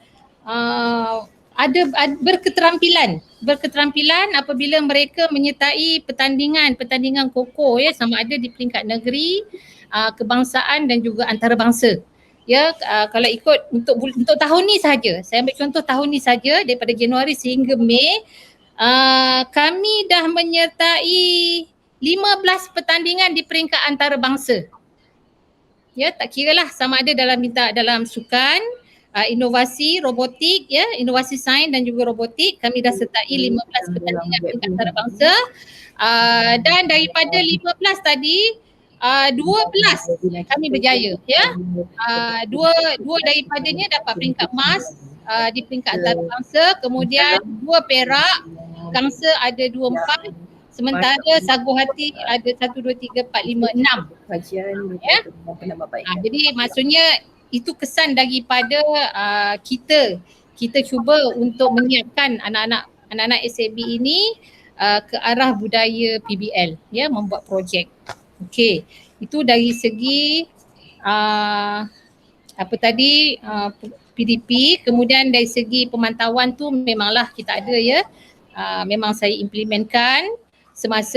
ada berketerampilan apabila mereka menyertai pertandingan Koko ya, sama ada di peringkat negeri, kebangsaan dan juga antarabangsa. Ya, kalau ikut untuk tahun ni saja, saya ambil contoh tahun ni saja daripada Januari sehingga Mei, kami dah menyertai 15 pertandingan di peringkat antarabangsa. Ya, tak kiralah sama ada dalam sukan, inovasi robotik ya, inovasi sains dan juga robotik, kami dah sertai 15 pertandingan peringkat antarabangsa. Dan daripada 15 tadi 12 kami berjaya ya. Dua daripadanya dapat peringkat emas di peringkat antarabangsa, kemudian 2 perak, gangsa ada 2 4, sementara sagu hati ada 1 2 3 4 5 6. Kajian ya. Jadi maksudnya itu kesan daripada kita cuba untuk menyiapkan anak-anak SAB ini ke arah budaya PBL ya, membuat projek. Okey, itu dari segi PDP. Kemudian dari segi pemantauan tu memanglah kita ada ya, memang saya implementkan semasa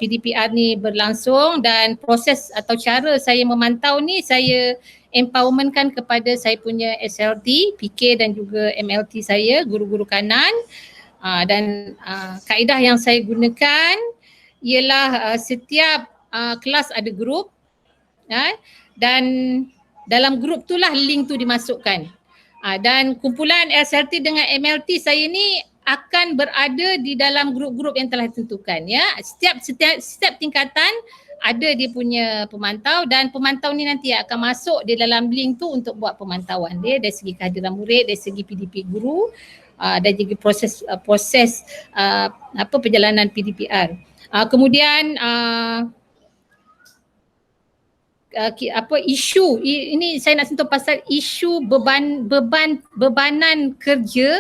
PDPR ni berlangsung, dan proses atau cara saya memantau ni saya empowermentkan kepada saya punya SLT, PK dan juga MLT saya, guru-guru kanan. Dan kaedah yang saya gunakan ialah setiap kelas ada grup dan dalam grup tu lah link tu dimasukkan. Dan kumpulan SLT dengan MLT saya ni akan berada di dalam grup-grup yang telah ditentukan ya. Setiap tingkatan ada dia punya pemantau, dan pemantau ni nanti akan masuk di dalam link tu untuk buat pemantauan dia dari segi kehadiran murid, dari segi PDP guru dan juga proses perjalanan PDPR. Kemudian isu ini saya nak sentuh pasal isu bebanan kerja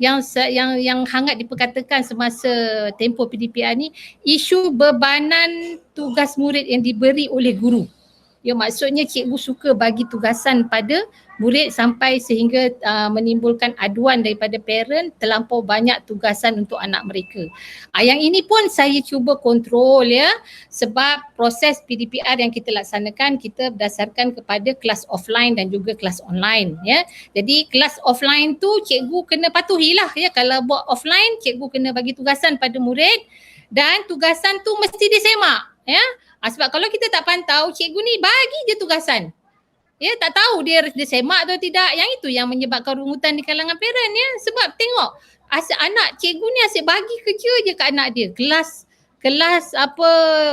yang hangat diperkatakan semasa tempoh PDPR ni, isu bebanan tugas murid yang diberi oleh guru. Ya, maksudnya cikgu suka bagi tugasan pada murid sampai sehingga menimbulkan aduan daripada parent terlampau banyak tugasan untuk anak mereka. Yang ini pun saya cuba kontrol ya, sebab proses PDPR yang kita laksanakan kita berdasarkan kepada kelas offline dan juga kelas online ya. Jadi kelas offline tu cikgu kena patuhilah ya, kalau buat offline cikgu kena bagi tugasan pada murid dan tugasan tu mesti disemak ya. Sebab kalau kita tak pantau, cikgu ni bagi je tugasan. Ya, tak tahu dia semak atau tidak. Yang itu yang menyebabkan rungutan di kalangan parent ya. Sebab tengok anak cikgu ni asyik bagi kerja je ke anak dia. Kelas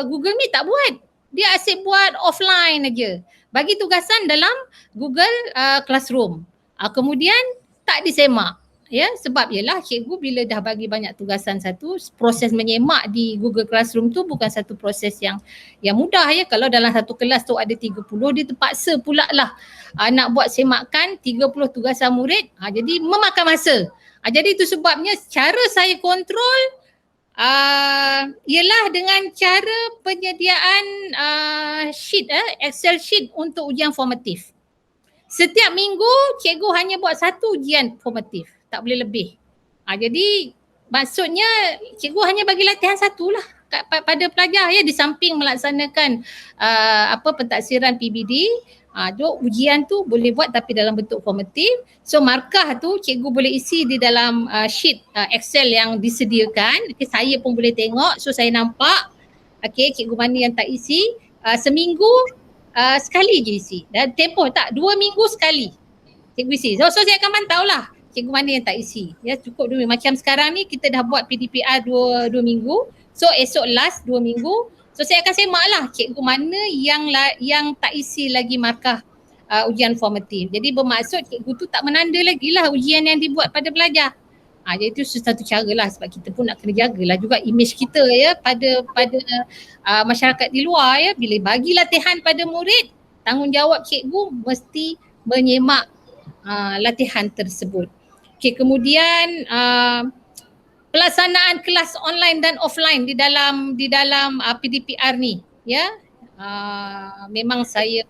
Google Meet tak buat. Dia asyik buat offline aja. Bagi tugasan dalam Google Classroom. Kemudian tak disemak. Ya, sebab ialah cikgu bila dah bagi banyak tugasan satu, proses menyemak di Google Classroom tu bukan satu proses yang mudah ya. Kalau dalam satu kelas tu ada 30, dia terpaksa pula lah nak buat semakan 30 tugasan murid. Jadi memakan masa. Jadi itu sebabnya cara saya kontrol ialah dengan cara penyediaan sheet Excel sheet untuk ujian formatif. setiap minggu cikgu hanya buat satu ujian formatif, tak boleh lebih. Jadi maksudnya cikgu hanya bagi latihan satu lah pada pelajar ya, di samping melaksanakan pentaksiran PBD. Ujian tu boleh buat tapi dalam bentuk formatif. So markah tu cikgu boleh isi di dalam sheet Excel yang disediakan. Okay, saya pun boleh tengok, so saya nampak cikgu mana yang tak isi. Seminggu sekali je isi, dan tempoh tak 2 minggu sekali cikgu isi. So saya akan pantau lah cikgu mana yang tak isi. Ya, cukup 2 minggu. Macam sekarang ni kita dah buat PDPR 2 minggu. So esok last 2 minggu. So saya akan semak lah cikgu mana yang tak isi lagi markah ujian formatif. Jadi bermaksud cikgu tu tak menanda lagi lah ujian yang dibuat pada pelajar. Jadi itu satu cara lah, sebab kita pun nak kena jagalah juga image kita ya pada masyarakat di luar ya. Bila bagi latihan pada murid, tanggungjawab cikgu mesti menyemak latihan tersebut. Okay, kemudian pelaksanaan kelas online dan offline di dalam PDPR ni ya. Memang saya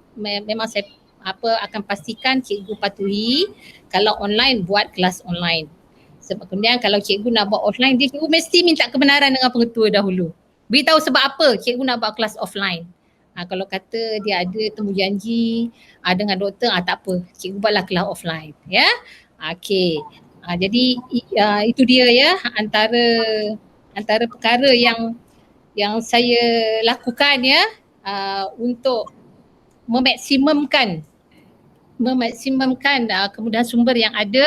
akan pastikan cikgu patuhi. Kalau online, buat kelas online. Sebab kemudian kalau cikgu nak buat offline, cikgu mesti minta kebenaran dengan pengetua dahulu. Beritahu sebab apa cikgu nak buat kelas offline. Kalau kata dia ada temu janji dengan doktor, tak apa, cikgu buatlah kelas offline ya. Okey. Jadi itu dia ya, antara perkara yang saya lakukan ya, untuk memaksimumkan kemudahan sumber yang ada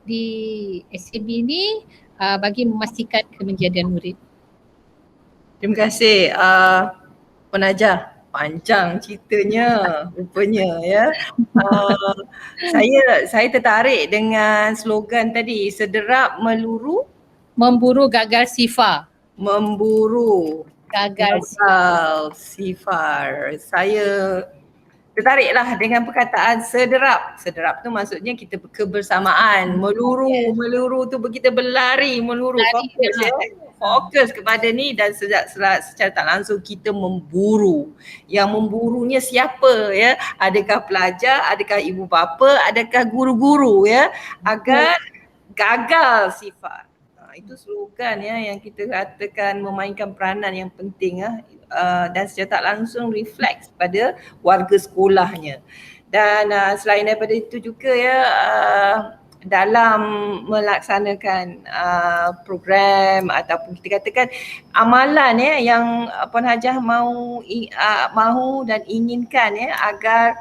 di SAB ni bagi memastikan kemenjadian murid. Terima kasih Puan Hajah. Panjang ceritanya rupanya ya. Saya tertarik dengan slogan tadi, sederap meluru, memburu gagal sifar. Memburu gagal sifar. Saya tertariklah dengan perkataan sederap. Sederap tu maksudnya kita kebersamaan. Meluru tu kita berlari, fokus kepada ni, dan secara tak langsung kita memburu. Yang memburunya siapa ya? Adakah pelajar, adakah ibu bapa, adakah guru-guru ya? Agar gagal sifar. Itu slogan ya yang kita katakan memainkan peranan yang penting ya. Dan secara tak langsung refleks pada warga sekolahnya. Dan selain daripada itu juga ya, dalam melaksanakan program ataupun kita katakan amalan ya yang Puan Hajah mahu dan inginkan ya, agar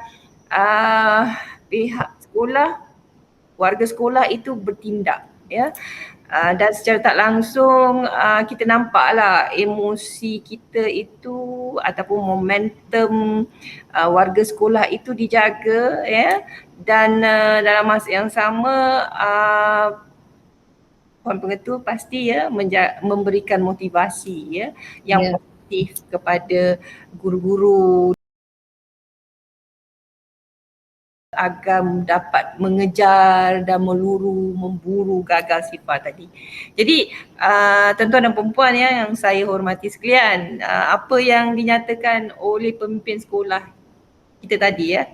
pihak sekolah, warga sekolah itu bertindak ya. Dan secara tak langsung kita nampaklah emosi kita itu ataupun momentum warga sekolah itu dijaga ya, dan dalam masa yang sama Puan Pengetua pasti ya memberikan motivasi ya yang positif kepada guru-guru agar dapat mengejar dan memburu gagal sifar tadi. Jadi tuan-tuan dan perempuan ya yang saya hormati sekalian, apa yang dinyatakan oleh pemimpin sekolah kita tadi ya,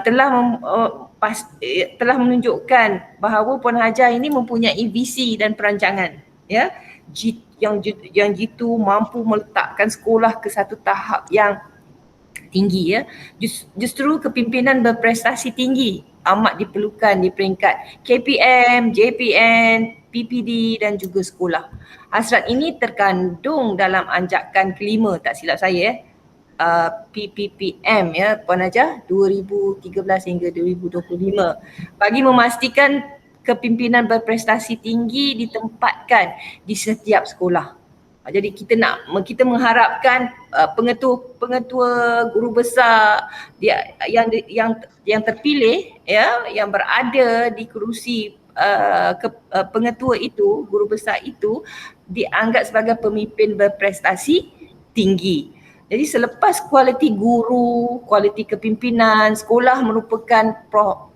telah menunjukkan bahawa Puan Hajah ini mempunyai visi dan perancangan ya, yang jitu mampu meletakkan sekolah ke satu tahap yang tinggi ya. Justru kepimpinan berprestasi tinggi amat diperlukan di peringkat KPM, JPN, PPD dan juga sekolah. Hasrat ini terkandung dalam anjakan kelima, tak silap saya PPPM ya Puan Hajah 2013 hingga 2025, bagi memastikan kepimpinan berprestasi tinggi ditempatkan di setiap sekolah. Jadi kita mengharapkan pengetua guru besar yang terpilih ya, yang berada di kerusi pengetua itu, guru besar itu dianggap sebagai pemimpin berprestasi tinggi. Jadi selepas kualiti guru, kualiti kepimpinan, sekolah merupakan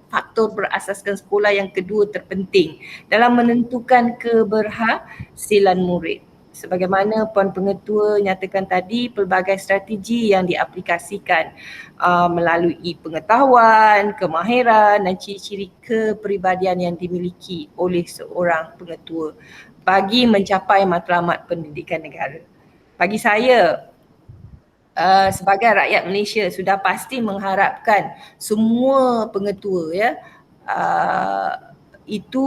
faktor berasaskan sekolah yang kedua terpenting dalam menentukan keberhasilan murid. sebagaimana Puan Pengetua nyatakan tadi, pelbagai strategi yang diaplikasikan melalui pengetahuan, kemahiran dan ciri-ciri kepribadian yang dimiliki oleh seorang pengetua bagi mencapai matlamat pendidikan negara. Bagi saya, sebagai rakyat Malaysia sudah pasti mengharapkan semua pengetua itu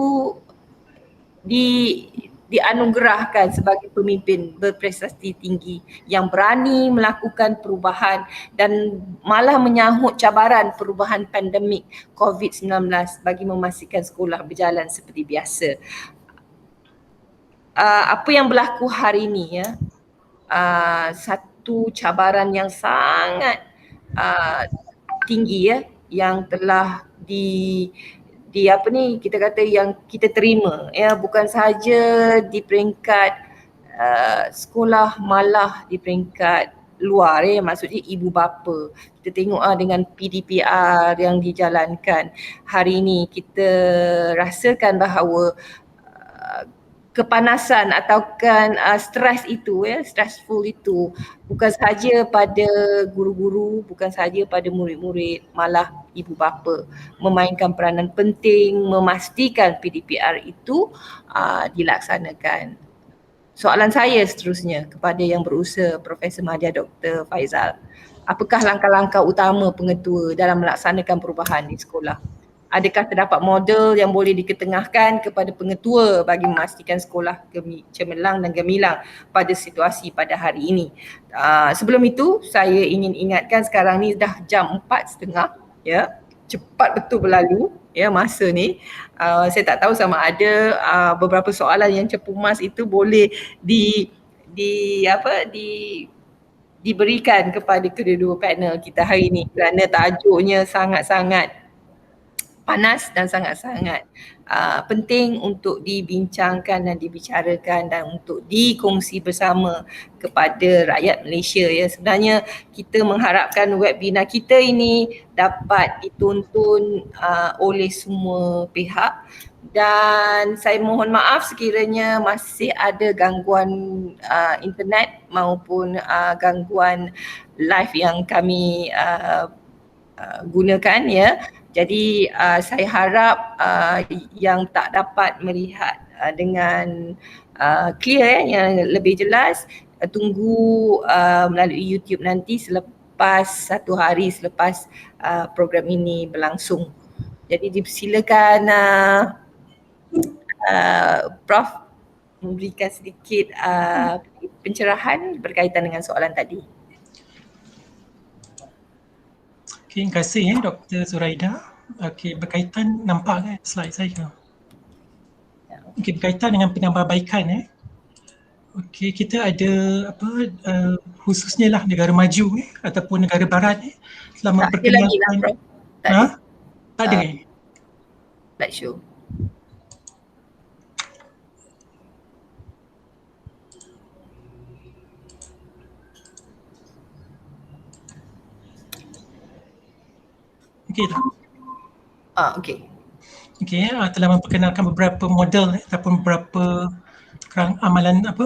dianugerahkan sebagai pemimpin berprestasi tinggi yang berani melakukan perubahan dan malah menyahut cabaran perubahan pandemik COVID-19 bagi memastikan sekolah berjalan seperti biasa. Apa yang berlaku hari ini satu cabaran yang sangat tinggi yang telah kita kata yang kita terima bukan sahaja di peringkat sekolah, malah di peringkat luar maksudnya ibu bapa. Kita tengok dengan PDPR yang dijalankan hari ini, kita rasakan bahawa kepanasan ataupun stres itu stressful itu bukan sahaja pada guru-guru, bukan sahaja pada murid-murid, malah ibu bapa memainkan peranan penting memastikan PDPR itu dilaksanakan. Soalan saya seterusnya kepada yang berusaha, Profesor Madya Dr. Faizal, apakah langkah-langkah utama pengetua dalam melaksanakan perubahan di sekolah? Adakah terdapat model yang boleh diketengahkan kepada pengetua bagi memastikan sekolah cemerlang dan gemilang pada situasi pada hari ini? Sebelum itu, saya ingin ingatkan sekarang ni dah jam 4.30 cepat betul berlalu masa ni. Saya tak tahu sama ada beberapa soalan yang cepu mas itu boleh diberikan kepada kedua-dua panel kita hari ini kerana tajuknya sangat-sangat panas dan sangat-sangat penting untuk dibincangkan dan dibicarakan dan untuk dikongsi bersama kepada rakyat Malaysia Sebenarnya kita mengharapkan webinar kita ini dapat ditonton oleh semua pihak, dan saya mohon maaf sekiranya masih ada gangguan internet maupun gangguan live yang kami gunakan Jadi saya harap yang tak dapat melihat dengan clear yang lebih jelas, tunggu melalui YouTube nanti selepas 1 hari selepas program ini berlangsung. Jadi dipersilakan Prof memberikan sedikit pencerahan berkaitan dengan soalan tadi. Terima kasih Dr. Zuraida. Okey, berkaitan nampak slide saya. Okey, berkaitan dengan penambahbaikan okey, kita ada khususnya lah negara maju ataupun negara barat telah memperkenalkan tak ada slide show. Okey tak? Okey. Okey, telah memperkenalkan beberapa model ataupun beberapa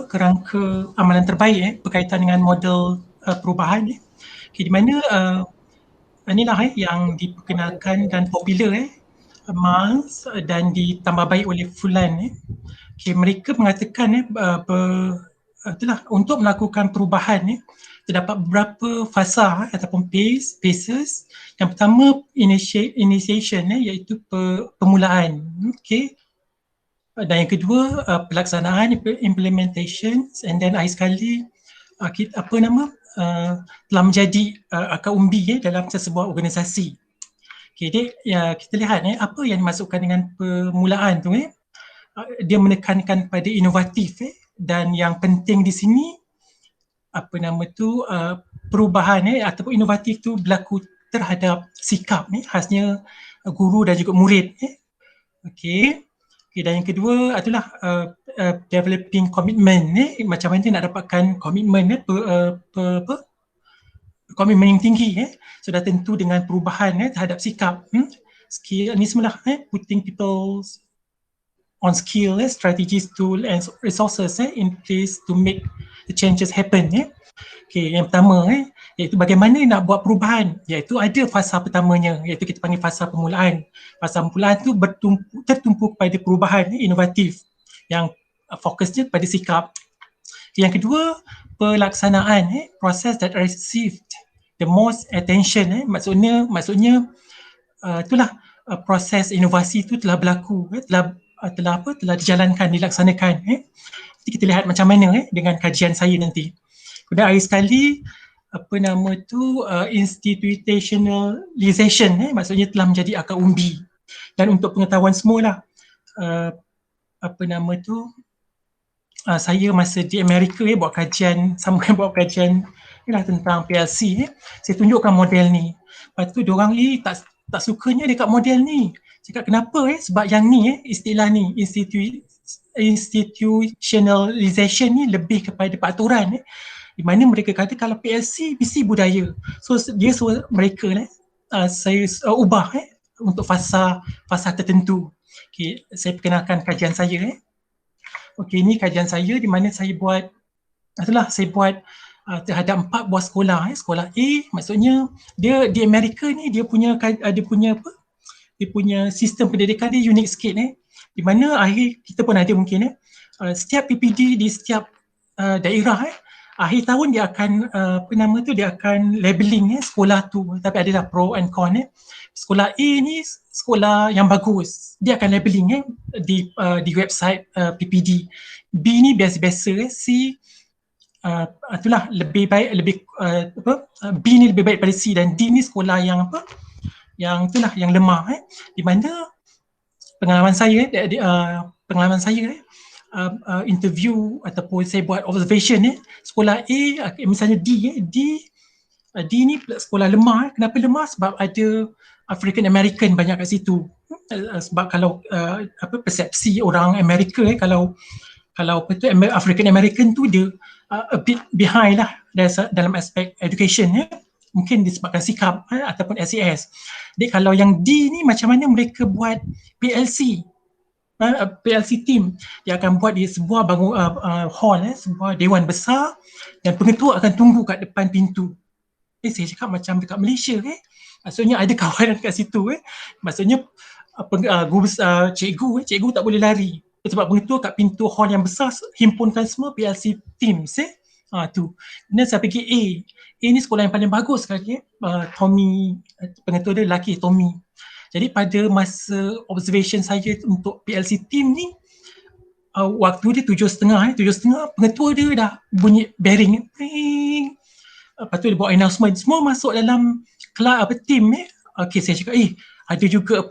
kerangka amalan terbaik berkaitan dengan model perubahan okey, di mana inilah yang diperkenalkan dan popular Miles dan ditambah baik oleh Fulan okey, mereka mengatakan itulah untuk melakukan perubahan terdapat beberapa fasa ataupun phases. Yang pertama initiation iaitu permulaan, okey. Dan yang kedua pelaksanaan, implementation, and then akhir sekali telah menjadi akar umbi dalam sesebuah organisasi. Okey, kita lihat apa yang dimasukkan dengan permulaan tu dia menekankan pada inovatif dan yang penting di sini perubahan ataupun inovatif tu berlaku terhadap sikap khasnya guru dan juga murid. Okey. Dan yang kedua adalah developing commitment macam mana nak dapatkan komitmen komitmen yang tinggi sudah tentu dengan perubahan terhadap sikap. Skill ni semua putting people's on skill, strategies, tool and resources in place to make the changes happen. Okay, yang pertama iaitu bagaimana nak buat perubahan, iaitu ada fasa pertamanya iaitu kita panggil fasa permulaan. Fasa permulaan tu tertumpu pada perubahan inovatif yang fokusnya pada sikap. Yang kedua, pelaksanaan process that received the most attention. Maksudnya itulah proses inovasi tu telah berlaku, telah dijalankan, dilaksanakan. Jadi kita lihat macam mana dengan kajian saya nanti. Kemudian akhir sekali institutionalization, maksudnya telah menjadi akar umbi. Dan untuk pengetahuan semualah, saya masa di Amerika buat kajian tentang PLC. Saya tunjukkan model ni. Lepas tu diorang tak sukanya dekat model ni. Cakap kenapa sebab yang ni istilah ni institutionalization ni lebih kepada peraturan di mana mereka kata kalau PLC mesti budaya. So dia suruh mereka saya ubah untuk fasa tertentu. Okay, saya perkenalkan kajian saya. Okay, ini kajian saya di mana saya buat terhadap 4 buah sekolah. Sekolah A maksudnya dia di Amerika ni dia punya sistem pendidikan dia unik sikit di mana akhir kita pun ada mungkin setiap PPD di setiap daerah akhir tahun dia akan dia akan labeling sekolah tu, tapi adalah pro and con. Sekolah A ni sekolah yang bagus, dia akan labeling di website PPD. B ni biasa-biasa, C itulah lebih baik, B ni lebih baik pada C, dan D ni sekolah yang yang lemah. Di mana pengalaman saya interview ataupun saya buat observation sekolah A misalnya D ni sekolah lemah. Kenapa lemah? Sebab ada African American banyak kat situ. Sebab kalau persepsi orang Amerika kalau African American tu dia a bit behind lah dalam aspek education mungkin disebabkan sikap ataupun SAS. Jadi kalau yang D ni macam mana mereka buat PLC team, dia akan buat di sebuah hall, sebuah dewan besar, dan pengetua akan tunggu kat depan pintu. Saya cakap macam dekat Malaysia maksudnya ada kawanan kat situ maksudnya cikgu tak boleh lari sebab pengetua kat pintu hall yang besar himpunkan semua PLC teams tu. Kemudian saya pergi A ni sekolah yang paling bagus sekali Tommy, pengetua dia lelaki Tommy. Jadi pada masa observation saya untuk PLC team ni, waktu dia 7.30 pengetua dia dah bunyi bearing. Lepas tu dia buat announcement, semua masuk dalam kelas team Okay, saya cakap ada juga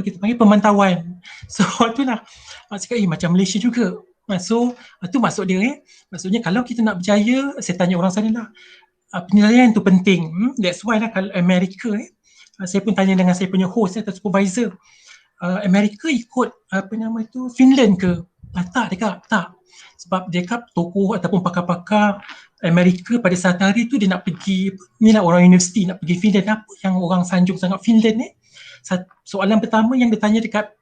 kita panggil pemantauan. So itulah saya cakap macam Malaysia juga. So tu maksud dia maksudnya kalau kita nak berjaya, saya tanya orang sana lah, penilaian tu penting. That's why lah kalau Amerika saya pun tanya dengan saya punya host atau supervisor, Amerika ikut Finland ke? Tak. Sebab dia kat tokoh ataupun pakar-pakar Amerika pada saat hari tu dia nak pergi, orang universiti nak pergi Finland. Apa yang orang sanjung sangat Finland soalan pertama yang dia tanya dekat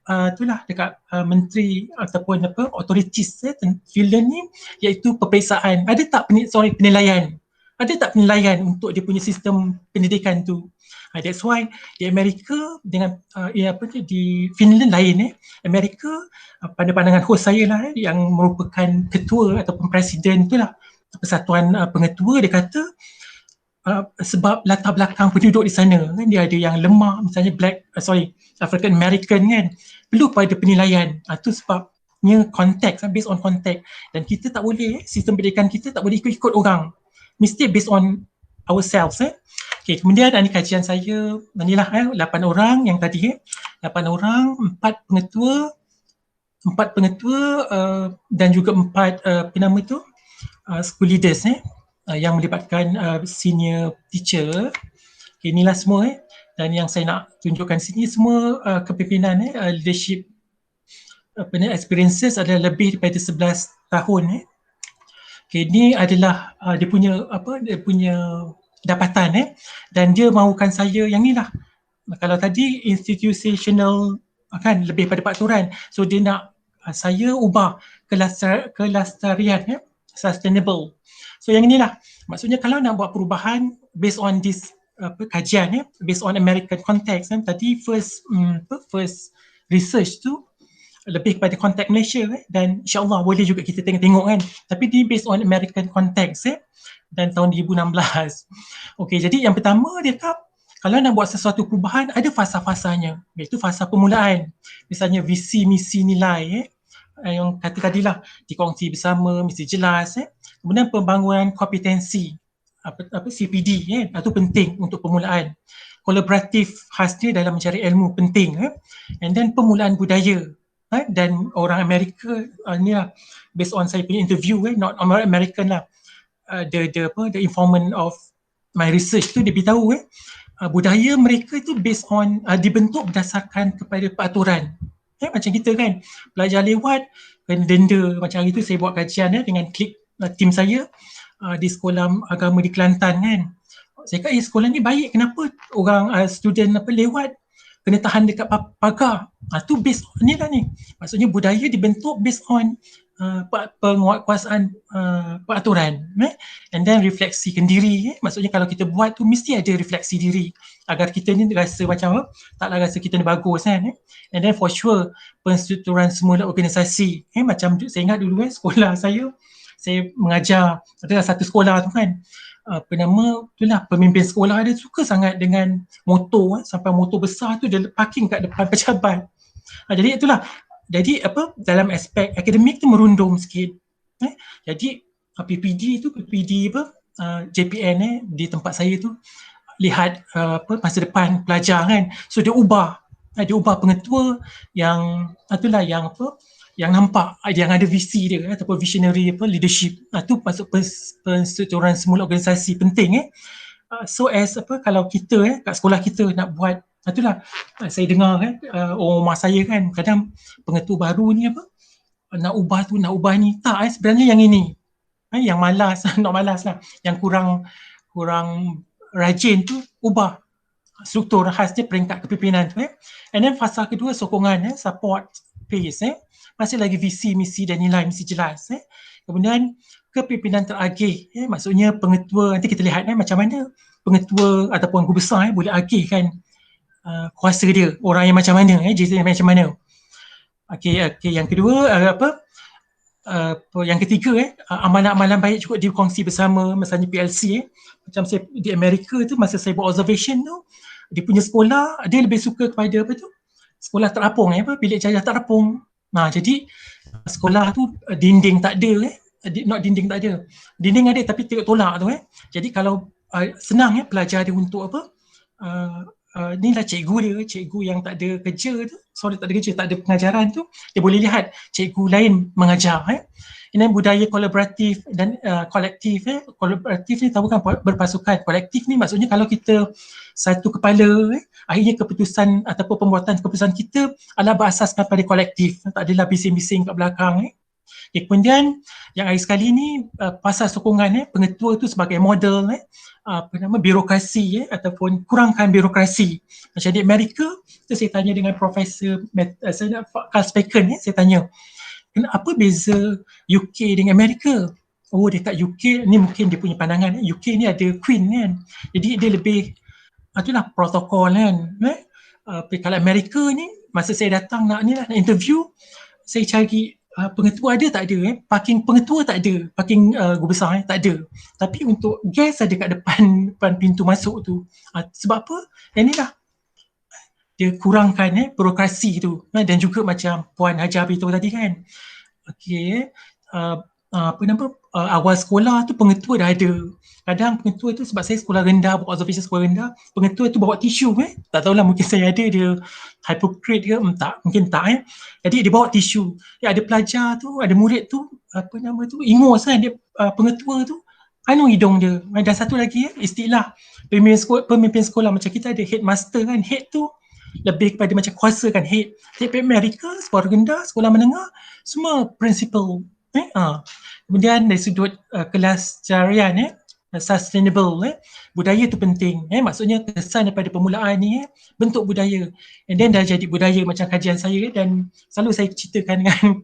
dekat menteri ataupun authorities Finland ni, iaitu peperiksaan. Ada tak penilaian? Ada tak penilaian untuk dia punya sistem pendidikan tu? That's why di Amerika dengan di Finland lain. Amerika pada pandangan host saya lah yang merupakan ketua ataupun presiden tu lah Persatuan Pengetua, dia kata sebab latar belakang penduduk di sana dia ada yang lemah, misalnya African American perlu pada penilaian. Tu sebabnya konteks, based on konteks, dan kita tak boleh, sistem pendidikan kita tak boleh ikut-ikut orang, mesti based on ourselves. Okay, kemudian ini kajian saya, inilah 8 orang yang tadi 8 orang, 4 pengetua dan juga 4 school leaders yang melibatkan senior teacher. Okay, inilah semua dan yang saya nak tunjukkan sini semua kepimpinan leadership experiences adalah lebih daripada 11 tahun. Okay, ini adalah dia punya dapatan dan dia mahukan saya yang ni lah. Kalau tadi institutional kan, lebih pada peraturan. So dia nak saya ubah kelestarian, sustainable. So yang inilah, maksudnya kalau nak buat perubahan based on this kajian, based on American context, tadi first research tu lebih kepada konteks Malaysia, dan insyaAllah boleh juga kita tengok kan, tapi di based on American context dan tahun 2016. Okey, jadi yang pertama dia kata kalau nak buat sesuatu perubahan ada fasa-fasanya, iaitu fasa permulaan, misalnya visi, misi, nilai yang kata tadilah dikongsi bersama, mesti jelas kemudian pembangunan kompetensi CPD itu penting untuk permulaan, kolaboratif khasnya dalam mencari ilmu penting and then permulaan budaya. Dan orang Amerika ni lah, based on saya punya interview not American lah, the informant of my research tu dia beritahu budaya mereka tu based on dibentuk berdasarkan kepada peraturan. Macam kita kan, belajar lewat kena denda. Macam hari tu saya buat kajian dengan tim saya di sekolah agama di Kelantan kan. Saya kata sekolah ni baik, kenapa orang student lewat kena tahan dekat pagar. Tu based on ni lah ni. Maksudnya budaya dibentuk based on penguatkuasaan peraturan and then refleksikan diri. Maksudnya kalau kita buat tu mesti ada refleksi diri agar kita ni rasa macam taklah rasa kita ni bagus kan. And then for sure penstrukturan semula organisasi. Macam saya ingat dulu sekolah saya mengajar, ada satu sekolah tu kan, nama itulah pemimpin sekolah dia suka sangat dengan motor sampai motor besar tu dia parking kat depan pejabat. Jadi itulah, jadi dalam aspek akademik tu merundum sikit. Jadi PPD JPN di tempat saya tu lihat masa depan pelajar kan, so dia ubah pengetua yang itulah yang yang nampak yang ada visi dia ataupun visionary leadership. Tu masuk penstrukturan semula organisasi penting so as kalau kita kat sekolah kita nak buat, itulah saya dengar rumah saya kan kadang pengetua baru ni nak ubah ni tak sebenarnya yang ini yang malas not malas lah, yang kurang rajin tu ubah struktur khasnya peringkat kepimpinan tu and then fasa kedua sokongan support pace masih lagi visi, misi dan nilai mesti jelas kemudian kepimpinan teragih maksudnya pengetua, nanti kita lihat macam mana pengetua ataupun guru besar boleh agihkan kuasa dia, orang yang macam mana jadi macam mana. Okey, yang kedua yang ketiga amalan-amalan baik juga dikongsi bersama, misalnya PLC macam saya di Amerika tu masa saya buat observation tu, dia punya sekolah dia lebih suka kepada sekolah terapung bilik jajah terapung. Jadi sekolah tu dinding tak ada dinding tak ada. Dinding ada tapi tolak tu Jadi kalau senang pelajar dia untuk inilah cikgu yang tak ada kerja tu, tak ada pengajaran tu, dia boleh lihat cikgu lain mengajar Ini budaya kolaboratif dan kolektif Kolaboratif ni tahu kan berpasukan. Kolektif ni maksudnya kalau kita satu kepala akhirnya keputusan ataupun pembuatan keputusan kita adalah berasaskan pada kolektif, tak adalah bising-bising kat belakang Kemudian yang hari sekali ni pasal sokongan pengetua tu sebagai model birokrasi ataupun kurangkan birokrasi. Macam di Amerika tu saya tanya dengan Profesor Carl Spaken saya tanya apa beza UK dengan Amerika? Dekat UK ni mungkin dia punya pandangan UK ni ada Queen kan, jadi dia lebih itulah protokol kan. Kalau Amerika ni masa saya datang nak interview, saya cari pengetua ada tak ada parking pengetua tak ada, parking guru besar tak ada, tapi untuk guest ada kat depan pintu masuk tu. Sebab apa? Yang ni lah dia kurangkan birokrasi tu dan juga macam Puan Hajar beritahu tadi kan. Awal sekolah tu pengetua dah ada. Kadang pengetua tu sebab saya sekolah rendah, buat observation sekolah rendah, pengetua tu bawa tisu tak tahulah mungkin saya ada dia hypocrite ke mungkin tak Jadi dia bawa tisu. Ada pelajar tu, ada murid tu ingus kan dia pengetua tu hidung dia. Dan satu lagi istilah pemimpin sekolah macam kita ada headmaster kan, head tu lebih kepada macam kuasa kan head. Tapi Amerika sekolah rendah, sekolah menengah semua principal. Kemudian dari sudut kelas carian sustainable. Budaya tu penting. Maksudnya kesan daripada permulaan ni bentuk budaya. And then dah jadi budaya macam kajian saya, dan selalu saya ceritakan dengan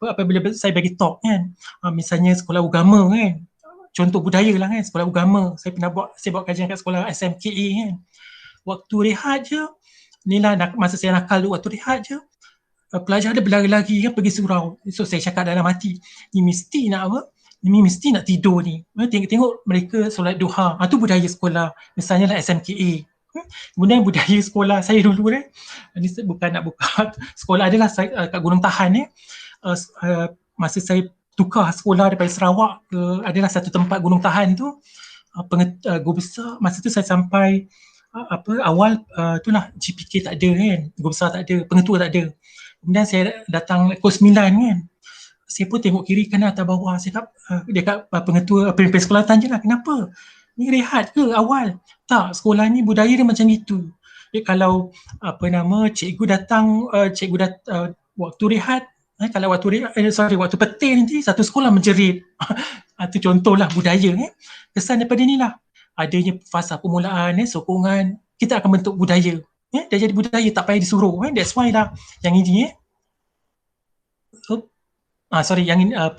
apabila saya bagi talk kan. Misalnya sekolah agama kan. Contoh budaya lah kan, sekolah agama. Saya buat kajian kat sekolah SMKA kan. Waktu rehat je, ni lah masa saya nakal tu, waktu rehat je, pelajar ada berlari-lari kan pergi surau. So saya cakap dalam hati, ni mesti nak apa? Ni mesti nak tidur ni. Tengok mereka solat duha. Tu budaya sekolah. Misalnya lah SMKA. Kemudian budaya sekolah saya dulu ni bukan nak buka sekolah adalah kat Gunung Tahan masa saya tukar sekolah daripada Sarawak ke adalah satu tempat Gunung Tahan tu, guru besar masa tu saya sampai awal itulah GPK tak ada kan, guru besar tak ada, pengetua tak ada. Kemudian saya datang pukul 9 kan, saya pun tengok kiri kanan atas bawah, saya dekat pengetua pemimpin sekolah tanya lah, kenapa? Ni rehat ke awal? Tak, sekolah ni budaya dia macam itu. Kalau cikgu datang waktu rehat, kalau waktu petir nanti satu sekolah menjerit. Itu contohlah budaya. Kesan daripada inilah adanya fasa permulaan, sokongan, kita akan bentuk budaya. Dah jadi budaya, tak payah disuruh. That's why lah yang ini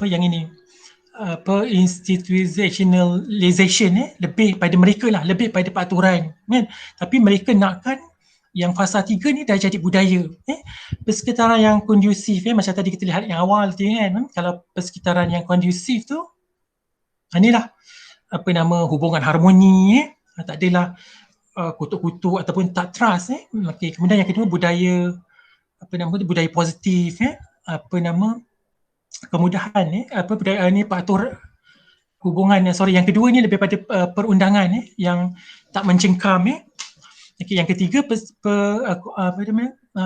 yang ini institutionalization lebih pada mereka lah, lebih pada peraturan kan. Tapi mereka nakkan yang fasa 3 ni dah jadi budaya. Persekitaran yang kondusif macam tadi kita lihat yang awal tu kan. Kalau persekitaran yang kondusif tu, inilah hubungan harmoni, tak adalah kutuk-kutuk ataupun tak trust. Okay. Kemudian yang kedua budaya budaya positif, kemudahan, budaya ni peratur hubungan. Yang kedua ni lebih pada perundangan yang tak mencengkam. Okay, yang ketiga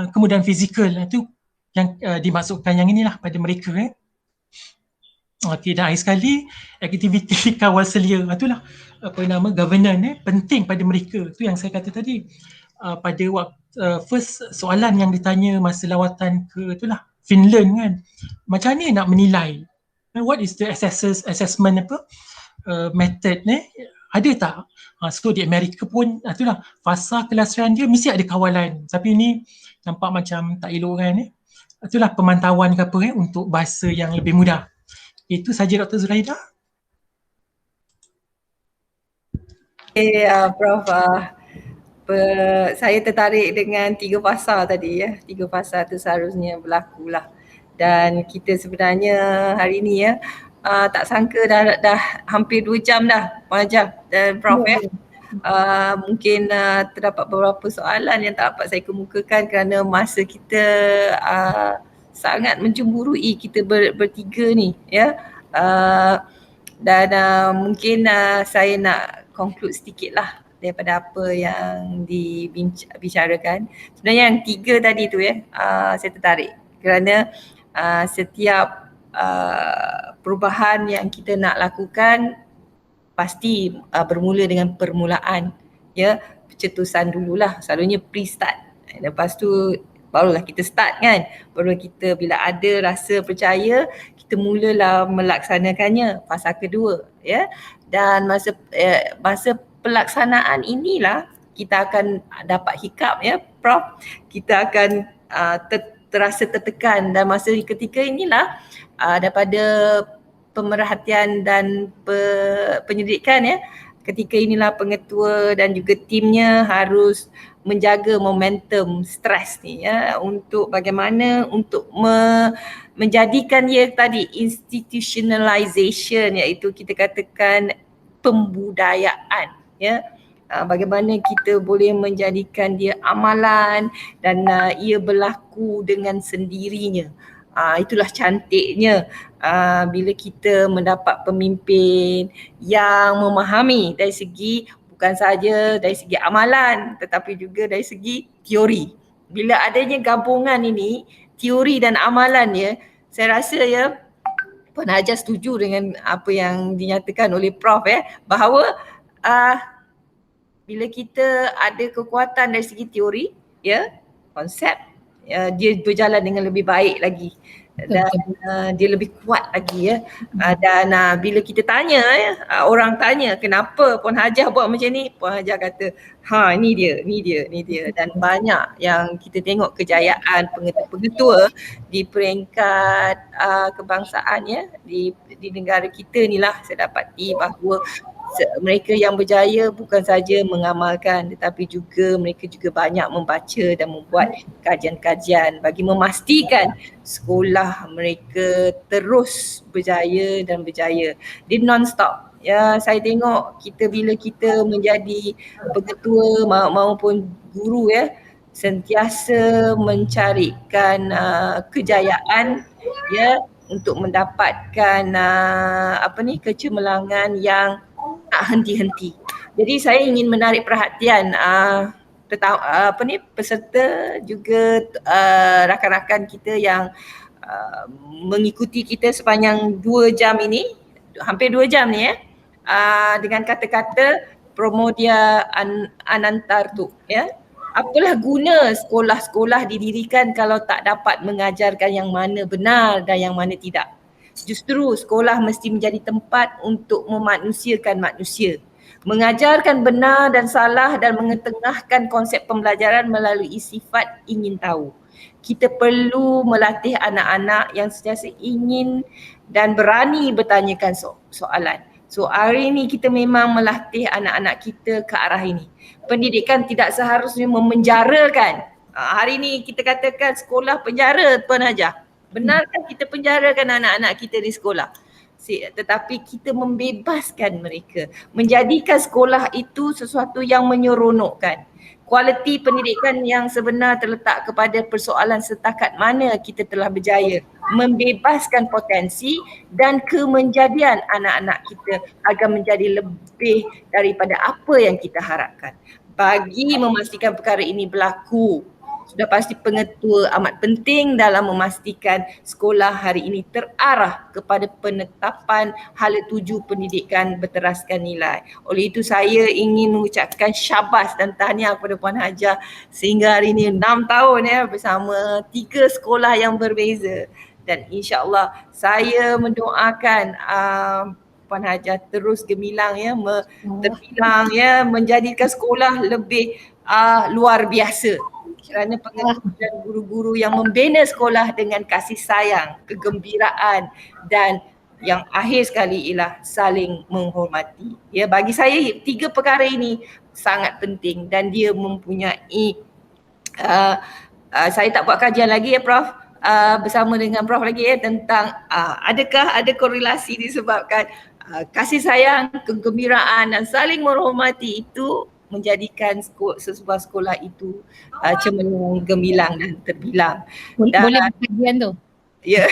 kemudahan fizikal, itu yang dimasukkan yang inilah pada mereka. Okey, dan akhir sekali aktiviti kawal selia, itulah governance penting pada mereka. Itu yang saya kata tadi. Pada waktu first soalan yang ditanya masa lawatan ke itulah Finland kan, macam ni nak menilai, what is the assessment method ada tak? So di Amerika pun itulah fasa kelasiran dia mesti ada kawalan, tapi ni nampak macam tak elok kan. Itulah pemantauan ke apa untuk bahasa yang lebih mudah. Itu saja Dr. Zuraida. Okay, Prof. Saya tertarik dengan 3 fasa tadi 3 fasa tu seharusnya berlaku lah. Dan kita sebenarnya hari ni tak sangka dah hampir 2 jam dah mengajar dan Prof mungkin terdapat beberapa soalan yang tak dapat saya kemukakan kerana masa kita sangat mencemburui kita bertiga ni dan mungkin saya nak conclude sedikit lah daripada apa yang dibicarakan. Sebenarnya yang 3 tadi tu saya tertarik kerana setiap perubahan yang kita nak lakukan pasti bermula dengan permulaan, pencetusan dululah, selalunya pre-start. Lepas tu barulah kita start kan, baru kita bila ada rasa percaya kita mulalah melaksanakannya fasa kedua dan masa pelaksanaan inilah kita akan dapat hiccup Prof, kita akan terasa tertekan, dan masa ketika inilah daripada pemerhatian dan penyelidikan ketika inilah pengetua dan juga timnya harus menjaga momentum stres ni untuk bagaimana untuk menjadikan dia tadi institutionalization, iaitu kita katakan pembudayaan bagaimana kita boleh menjadikan dia amalan dan ia berlaku dengan sendirinya. Itulah cantiknya bila kita mendapat pemimpin yang memahami dari segi bukan saja dari segi amalan tetapi juga dari segi teori. Bila adanya gabungan ini, teori dan amalan saya rasa penaja setuju dengan apa yang dinyatakan oleh Prof bahawa bila kita ada kekuatan dari segi teori konsep, dia berjalan dengan lebih baik lagi. dan dia lebih kuat lagi ya. Dan bila kita tanya orang tanya kenapa Puan Hajah buat macam ni, Puan Hajah kata ni dia dan banyak yang kita tengok kejayaan pengetua-pengetua di peringkat kebangsaan ya di negara kita ni lah. Saya dapati bahawa mereka yang berjaya bukan saja mengamalkan tetapi juga mereka juga banyak membaca dan membuat kajian-kajian bagi memastikan sekolah mereka terus berjaya dan berjaya. Dia non-stop. Ya, saya tengok bila kita menjadi pengetua maupun guru ya, sentiasa mencarikan kejayaan ya untuk mendapatkan kecemerlangan yang tak henti-henti. Jadi saya ingin menarik perhatian peserta juga rakan-rakan kita yang mengikuti kita sepanjang 2 jam ini, hampir 2 jam ni dengan kata-kata Promodia Anantartuk ya. Apalah guna sekolah-sekolah didirikan kalau tak dapat mengajarkan yang mana benar dan yang mana tidak. Justru sekolah mesti menjadi tempat untuk memanusiakan manusia, mengajarkan benar dan salah dan mengetengahkan konsep pembelajaran melalui sifat ingin tahu. Kita perlu melatih anak-anak yang sentiasa ingin dan berani bertanyakan soalan. So hari ini kita memang melatih anak-anak kita ke arah ini. Pendidikan tidak seharusnya memenjarakan. Hari ini kita katakan sekolah penjara, Puan Hajah. Benarkah kita penjarakan anak-anak kita di sekolah? Tetapi kita membebaskan mereka, menjadikan sekolah itu sesuatu yang menyeronokkan. Kualiti pendidikan yang sebenar terletak kepada persoalan setakat mana kita telah berjaya membebaskan potensi dan kemenjadian anak-anak kita agar menjadi lebih daripada apa yang kita harapkan. Bagi memastikan perkara ini berlaku, sudah pasti pengetua amat penting dalam memastikan sekolah hari ini terarah kepada penetapan hala tuju pendidikan berteraskan nilai. Oleh itu saya ingin mengucapkan syabas dan tahniah kepada Puan Hajah sehingga hari ini 6 tahun bersama 3 sekolah yang berbeza. Dan insya-Allah saya mendoakan Puan Hajah terus gemilang terbilang menjadikan sekolah lebih luar biasa. Kerana pengetua dan guru-guru yang membina sekolah dengan kasih sayang, kegembiraan dan yang akhir sekali ialah saling menghormati. Ya, bagi saya 3 perkara ini sangat penting dan dia mempunyai saya tak buat kajian lagi Prof, bersama dengan Prof lagi tentang adakah ada korelasi disebabkan kasih sayang, kegembiraan dan saling menghormati itu menjadikan sebuah sekolah itu cemerlang, gemilang dan terbilang. Boleh kajian tu. Ya.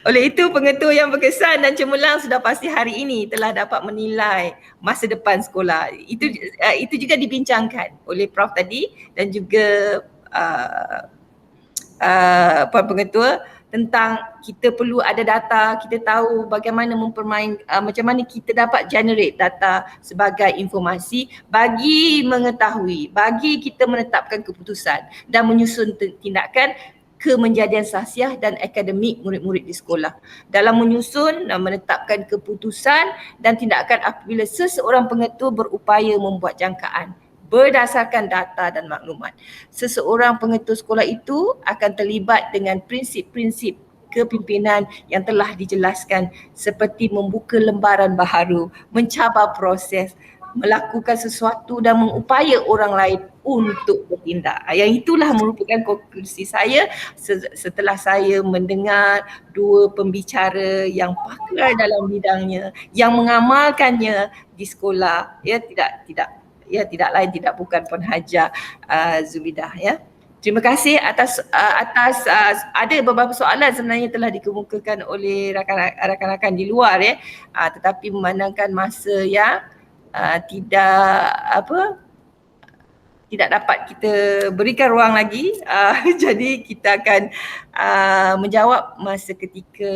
Oleh itu pengetua yang berkesan dan cemerlang sudah pasti hari ini telah dapat menilai masa depan sekolah. Itu juga dibincangkan oleh Prof tadi dan juga Puan Pengetua tentang kita perlu ada data, kita tahu bagaimana macam mana kita dapat generate data sebagai informasi bagi mengetahui, bagi kita menetapkan keputusan dan menyusun tindakan kemenjadian sahsiah dan akademik murid-murid di sekolah. Dalam menyusun dan menetapkan keputusan dan tindakan apabila seseorang pengetua berupaya membuat jangkaan berdasarkan data dan maklumat. Seseorang pengetua sekolah itu akan terlibat dengan prinsip-prinsip kepimpinan yang telah dijelaskan seperti membuka lembaran baharu, mencabar proses, melakukan sesuatu dan mengupaya orang lain untuk bertindak. Yang itulah merupakan konklusi saya setelah saya mendengar 2 pembicara yang pakar dalam bidangnya, yang mengamalkannya di sekolah. Tidak lain tidak bukan Puan Hajah Zubidah ya. Terima kasih atas ada beberapa soalan sebenarnya telah dikemukakan oleh rakan-rakan di luar tetapi memandangkan masa yang tidak dapat kita berikan ruang lagi. Jadi kita akan menjawab masa ketika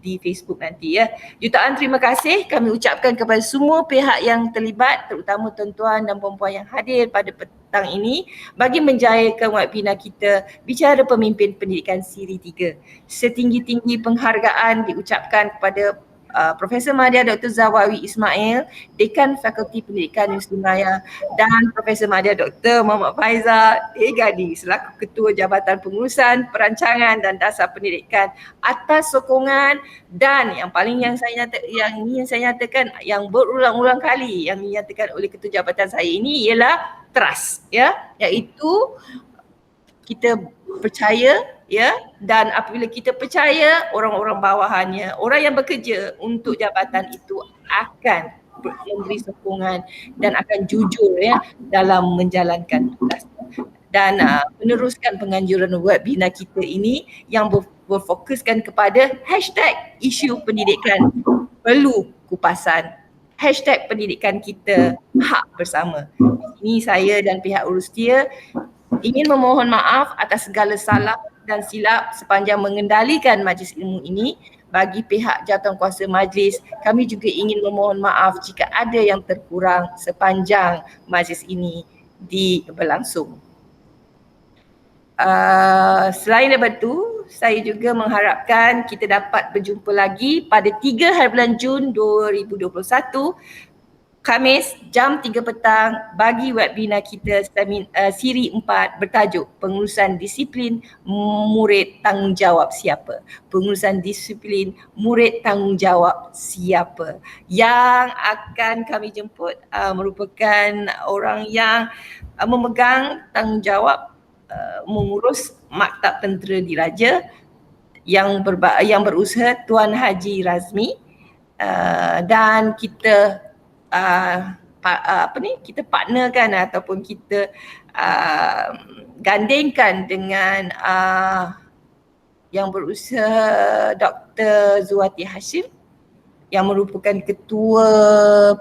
di Facebook nanti ya. Jutaan terima kasih kami ucapkan kepada semua pihak yang terlibat, terutama tuan-tuan dan puan-puan yang hadir pada petang ini bagi menjayakan webinar kita Bicara Pemimpin Pendidikan Siri 3. Setinggi-tinggi penghargaan diucapkan kepada Profesor Madya Dr. Zawawi Ismail, Dekan Fakulti Pendidikan Muslim Raya, dan Profesor Madya Dr. Muhammad Faizal Egadi selaku Ketua Jabatan Pengurusan Perancangan dan Dasar Pendidikan atas sokongan dan yang paling yang saya nyatakan yang berulang-ulang kali yang dinyatakan oleh Ketua Jabatan saya ini ialah trust ya, iaitu kita percaya ya, dan apabila kita percaya orang-orang bawahannya, orang yang bekerja untuk jabatan itu akan memberi sokongan dan akan jujur ya dalam menjalankan tugas dan meneruskan penganjuran webinar kita ini yang berfokuskan kepada #isu pendidikan perlu kupasan, #pendidikan kita hak bersama. Ini saya dan pihak Urustia ingin memohon maaf atas segala salah dan silap sepanjang mengendalikan majlis ilmu ini. Bagi pihak jawatankuasa majlis, kami juga ingin memohon maaf jika ada yang terkurang sepanjang majlis ini berlangsung. Selain daripada itu, saya juga mengharapkan kita dapat berjumpa lagi pada 3 hari bulan Jun 2021 Khamis jam 3 petang bagi webinar kita siri 4 bertajuk Pengurusan Disiplin Murid Tanggungjawab Siapa? Pengurusan Disiplin Murid Tanggungjawab Siapa? Yang akan kami jemput merupakan orang yang memegang tanggungjawab mengurus Maktab Tentera Diraja yang berusaha Tuan Haji Razmi, dan kita kita partnerkan ataupun kita gandingkan dengan yang berusaha Dr. Zuwati Hashim yang merupakan ketua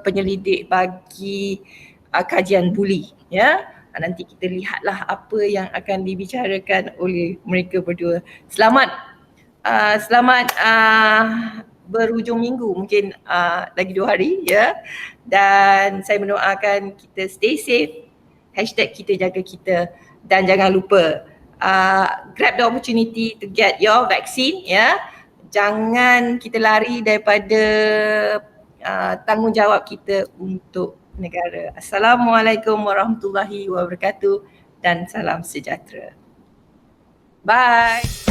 penyelidik bagi kajian buli ya. Nanti kita lihatlah apa yang akan dibicarakan oleh mereka berdua. Selamat berhujung minggu, mungkin lagi 2 hari ya, dan saya mendoakan kita stay safe, #kita jaga kita, dan jangan lupa grab the opportunity to get your vaccine ya. Jangan kita lari daripada tanggungjawab kita untuk negara. Assalamualaikum warahmatullahi wabarakatuh dan salam sejahtera. Bye.